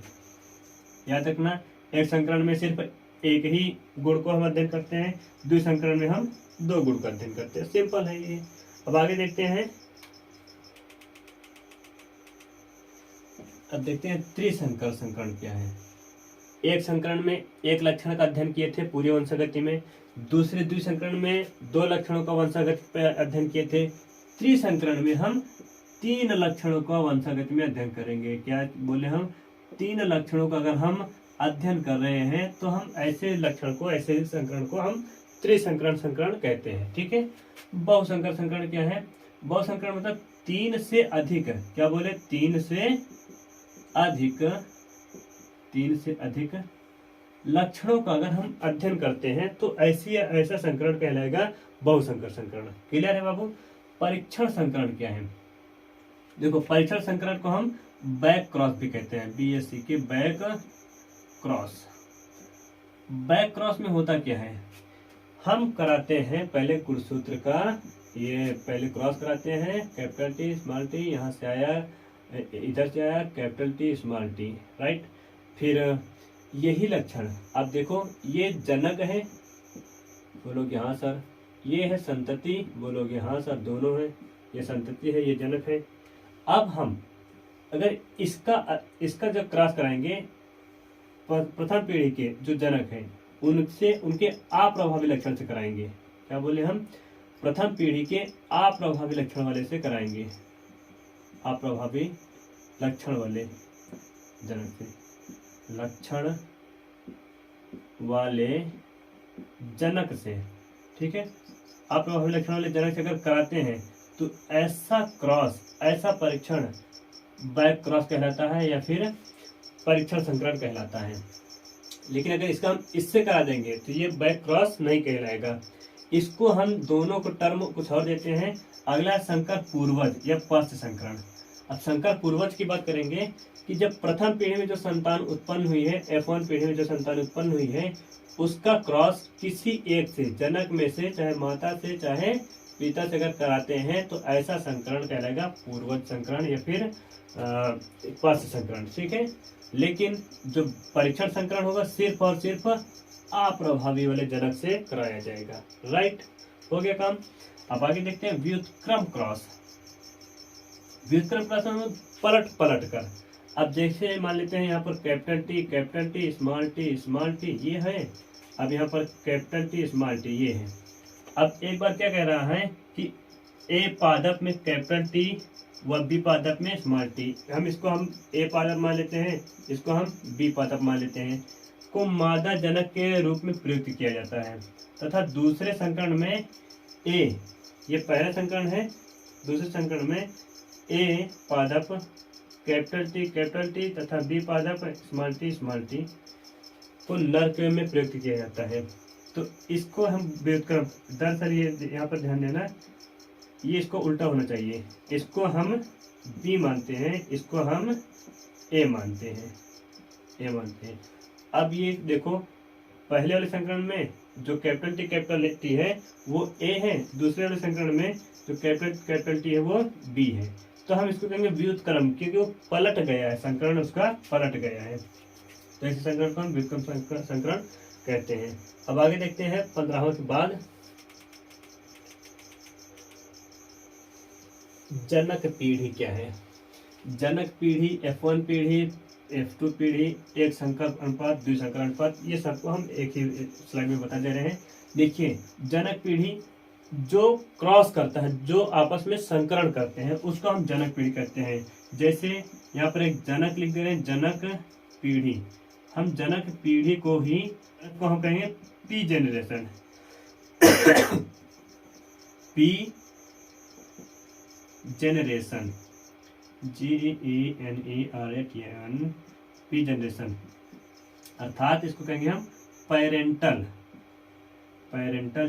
याद रखना, एक संकरण में सिर्फ एक ही गुण को हम अध्ययन करते हैं, द्विसंकरण में हम 2 गुण का अध्ययन करते हैं। सिंपल है ये। अब आगे देखते हैं, अब देखते हैं त्रिसंकर संकरण क्या है। एक संकरण में एक लक्षण का अध्ययन किए थे पूरी वंशागति में, दूसरे द्विसंकरण में 2 लक्षणों का वंशागति पर अध्ययन किए थे, त्रिसंकरण में हम 3 लक्षणों का वंशागति में अध्ययन करेंगे। क्या बोले हम? 3 लक्षणों का अगर हम अध्ययन कर रहे हैं तो हम ऐसे लक्षण को, ऐसे संकरण को हम त्रिसंकरण संकरण कहते हैं। ठीक है। बहुसंकर संकरण क्या है? बहुसंकरण मतलब 3 से अधिक, क्या बोले? 3 से अधिक लक्षणों का अगर हम अध्ययन करते हैं तो ऐसा संकरण कहलाएगा बहुसंकर संकरण। क्लियर है बाबू? परीक्षण संकरण क्या है? देखो, परीक्षण संकरण को हम बैक क्रॉस भी कहते हैं, BSC के बैक क्रॉस। बैक क्रॉस में होता क्या है? हम कराते हैं पहले गुणसूत्र का, ये पहले क्रॉस कराते हैं, कैपिटल T स्मॉल t, यहाँ से आया, इधर से आया capital T small t, right. फिर यही लक्षण अब देखो, ये जनक है, बोलोगे हाँ सर। ये है संतति, बोलोगे हाँ सर, दोनों है। ये संतति है, ये जनक है। अब हम अगर इसका जब क्रॉस कराएंगे प्रथम पीढ़ी के जो जनक हैं उनसे, उनके अप्रभावी लक्षण से कराएंगे। क्या बोले हम? प्रथम पीढ़ी के अप्रभावी लक्षण वाले से कराएंगे, अप्रभावी लक्षण वाले जनक से, लक्षण वाले जनक से। ठीक है। अप्रभावी लक्षण वाले जनक से अगर कराते हैं तो ऐसा क्रॉस, ऐसा परीक्षण बैक क्रॉस कहलाता है या फिर परीक्षण संकरण कहलाता है। लेकिन अगर इसका हम इससे करा देंगे तो ये बैक क्रॉस नहीं कहलाएगा। इसको हम दोनों को टर्म कुछ और देते हैं। अगला संकर पूर्वज या पश्च संकरण। अब संकर पूर्वज की बात करेंगे कि जब प्रथम पीढ़ी में जो संतान उत्पन्न हुई है, F1 पीढ़ी में जो संतान उत्पन्न हुई है, उसका क्रॉस किसी एक से, जनक में से, चाहे माता से चाहे पिता से अगर कराते हैं तो ऐसा संकरण कहलाएगा पूर्वज संकरण या फिर पश्च संकरण। ठीक है। लेकिन जो परीक्षण संकरण होगा सिर्फ और सिर्फ अप्रभावी वाले जनक से कराया जाएगा। राइट, हो गया काम। अब आगे देखते हैं व्युत्क्रम क्रॉस। व्युत्क्रम क्रॉस में पलट कर, अब जैसे मान लेते हैं यहाँ पर कैपिटल T स्मॉल t ये है, अब यहाँ पर कैपिटल T स्मॉल t ये है। अब एक बार क्या कह रहा है कि A पादप में कैपिटल T व B पादप में स्मॉल t, हम इसको हम A पादप मान लेते हैं, इसको हम B पादप मान लेते हैं, को मादा जनक के रूप में प्रयुक्त किया जाता है। तथा दूसरे संकरण में A, ये पहला संकरण है, दूसरे संकरण में A पादप कैपिटल T तथा B पादप स्मॉल t को नर के में प्रयुक्त किया जाता है। तो इसको हम व्युत्क्रम, दरअसल ये यहाँ पर ध्यान देना, ये इसको उल्टा होना चाहिए। इसको हम B मानते हैं, इसको हम A मानते हैं। अब ये देखो, पहले वाले संकरण में जो कैपिटल T है वो A है, दूसरे वाले संकरण में जो कैपिटल T है वो B है। तो हम इसको कहेंगे व्युत्क्रम, क्योंकि वो पलट गया है, संकरण उसका पलट गया है। तो ऐसे संकरण को हम व्युत्क्रम संकरण कहते हैं। अब आगे देखते हैं 15वें के बाद जनक पीढ़ी क्या है। जनक पीढ़ी, F1 पीढ़ी, F2 पीढ़ी, एक संकर अनुपात, द्विसंकर अनुपात, ये सबको हम एक ही स्लाइड में बता दे रहे हैं। देखिए, जनक पीढ़ी जो क्रॉस करता है, जो आपस में संकरण करते हैं, उसको हम जनक पीढ़ी कहते हैं। जैसे यहाँ पर एक जनक लिख दे रहे हैं, जनक पीढ़ी। हम जनक पीढ़ी को हम कहेंगे P generation, P generation, GENERATION, P generation, अर्थात इसको कहेंगे हम पैरेंटल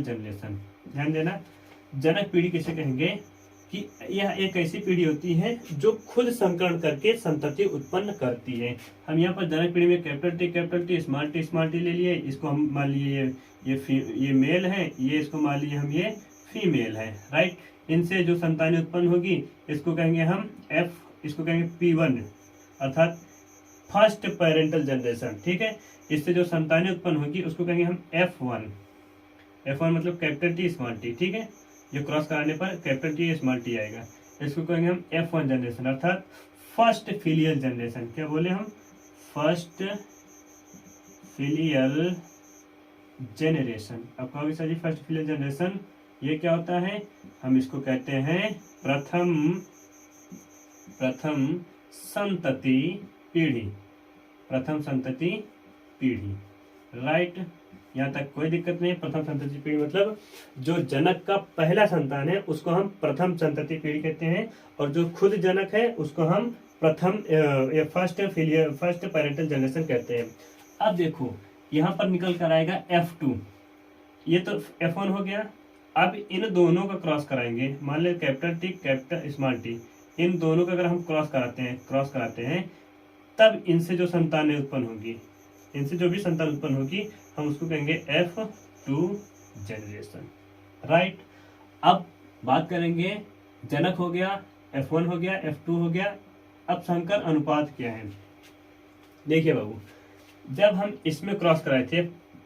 जनरेशन। ध्यान देना, जनक पीढ़ी किसे कहेंगे कि यह एक ऐसी पीढ़ी होती है जो खुद संकरण करके संतति उत्पन्न करती है। हम यहाँ पर जनक पीढ़ी में कैपिटल T स्मॉल t ले लिए, इसको हम मान लिए ये मेल है, ये इसको मान लिए हम ये फीमेल है। राइट, इनसे जो संतानें उत्पन्न होगी इसको कहेंगे हम F, इसको कहेंगे P1, अर्थात फर्स्ट पेरेंटल जनरेशन, ठीक है। इससे जो संतानें उत्पन्न होगी उसको कहेंगे हम F1। F1 मतलब कैपिटल टी स्मॉल टी, ठीक है। जो क्रॉस कराने पर कैपिटल टी स्मॉल टी आएगा, इसको कहेंगे हम F1 जनरेशन, अर्थात फर्स्ट फिलियल जनरेशन। क्या बोले हम? First filial generation. अब कहोगे सर जी फर्स्ट फिलियल जनरेशन ये क्या होता है? हम इसको कहते हैं प्रथम संतति पीढ़ी, प्रथम संतति पीढ़ी, राइट। यहाँ तक कोई दिक्कत नहीं। प्रथम संतति पीढ़ी मतलब जो जनक का पहला संतान है उसको हम प्रथम संतति पीढ़ी कहते हैं, और जो खुद जनक है उसको हम फर्स्ट पेरेंटल जनरेशन कहते हैं। अब देखो यहाँ पर निकल कर आएगा F2, ये तो F1 हो गया। अब इन दोनों का क्रॉस कराएंगे, मान लो capital T capital small T, इन दोनों का अगर हम क्रॉस कराते हैं तब इनसे जो संतानें उत्पन्न होगी, इनसे जो भी संतान उत्पन्न होगी हम उसको कहेंगे F2 जनरेशन, राइट। अब बात करेंगे, जनक हो गया, F1 हो गया, F2 हो गया। अब संकर अनुपात क्या है? देखिए बाबू, जब हम इसमें क्रॉस कराए थे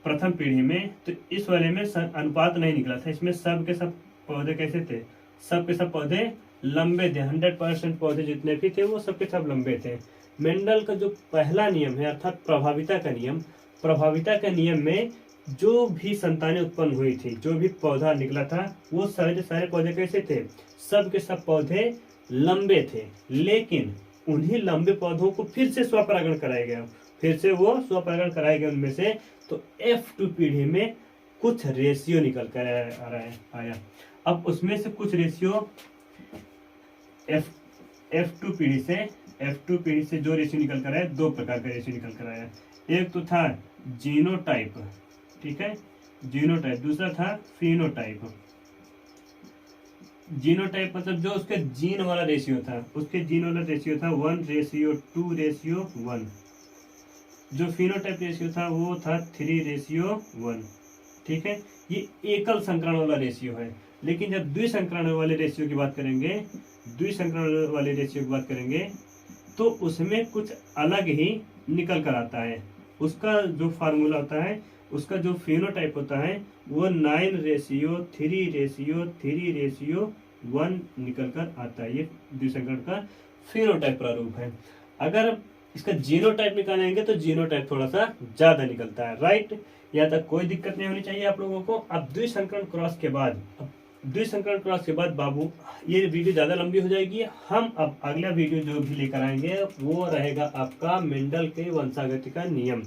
प्रथम पीढ़ी में तो इस वाले में अनुपात नहीं निकला था। इसमें सब के सब पौधे कैसे थे? सब के सब पौधे लंबे थे, 100% पौधे जितने भी थे वो सब के सब लंबे थे। मेंडल का जो पहला नियम है अर्थात प्रभाविता का नियम, प्रभाविता के नियम में जो भी संतानें उत्पन्न हुई थी, जो भी पौधा निकला था, वो सारे पौधे कैसे थे? सब के सब पौधे लंबे थे, लेकिन उन्हीं लंबे पौधों को फिर से स्वपरागण कराया गया, फिर से वो स्वपरागण कराए गए उनमें से। तो F2 पीढ़ी में कुछ रेशियो निकल कर आया। अब उसमें से कुछ रेशियो F2 पीढ़ी से जो रेशियो निकल कर आया, दो प्रकार का रेशियो निकल कर आया। एक तो था जीनोटाइप, ठीक है, जीनोटाइप। दूसरा था फिनोटाइप। जीनोटाइप मतलब जो उसके जीन वाला रेशियो था, उसके जीन वाला रेशियो था 1:2:1। जो फिनोटाइप रेशियो था वो था 3:1, ठीक है। ये एकल संकरण वाला रेशियो है। लेकिन जब द्विसंकरण वाले रेशियो की बात करेंगे, तो उसमें कुछ अलग ही निकल कर आता है। उसका जो फार्मूला होता है, उसका जो फिनोटाइप होता है वो 9:3:3:1 निकल कर आता है। ये द्विसंकरण का फिनोटाइप प्रारूप है। अगर इसका जीनोटाइप निकालेंगे तो जीनोटाइप थोड़ा सा ज्यादा निकलता है, राइट। यहाँ तक कोई दिक्कत नहीं होनी चाहिए आप लोगों को। अब द्विसंकरण क्रॉस के बाद बाबू ये वीडियो ज्यादा लंबी हो जाएगी। हम अब अगला वीडियो जो भी लेकर आएंगे वो रहेगा आपका मेंडल के वंशागति का नियम।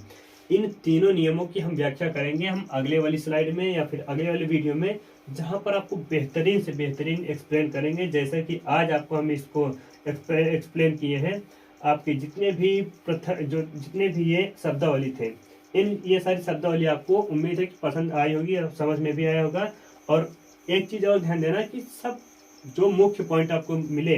इन तीनों नियमों की हम व्याख्या करेंगे हम अगले वाली स्लाइड में या फिर अगले वाले वीडियो में, जहां पर आपको बेहतरीन से बेहतरीन एक्सप्लेन करेंगे। जैसा कि आज आपको हम इसको एक्सप्लेन किए हैं, आपके जितने भी ये शब्दावली थे, ये सारी शब्दावली आपको उम्मीद है कि पसंद आई होगी और समझ में भी आया होगा। और एक चीज और ध्यान देना कि सब जो मुख्य पॉइंट आपको मिले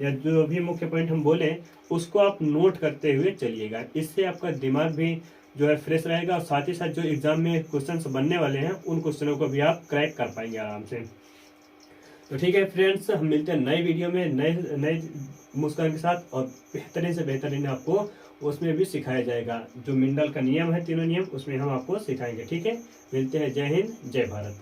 या जो भी मुख्य पॉइंट हम बोले उसको आप नोट करते हुए चलिएगा। इससे आपका दिमाग भी जो है फ्रेश रहेगा, और साथ ही साथ जो एग्जाम में क्वेश्चंस बनने वाले हैं उन क्वेश्चनों को भी आप क्रैक कर पाएंगे आराम से। तो ठीक है फ्रेंड्स, हम मिलते हैं नए वीडियो में नए मुस्कान के साथ, और बेहतरीन से बेहतरीन आपको उसमें भी सिखाया जाएगा। जो मेंडल का नियम है, तीनों नियम, उसमें हम आपको सिखाएंगे। ठीक है, मिलते हैं। जय हिंद, जय भारत।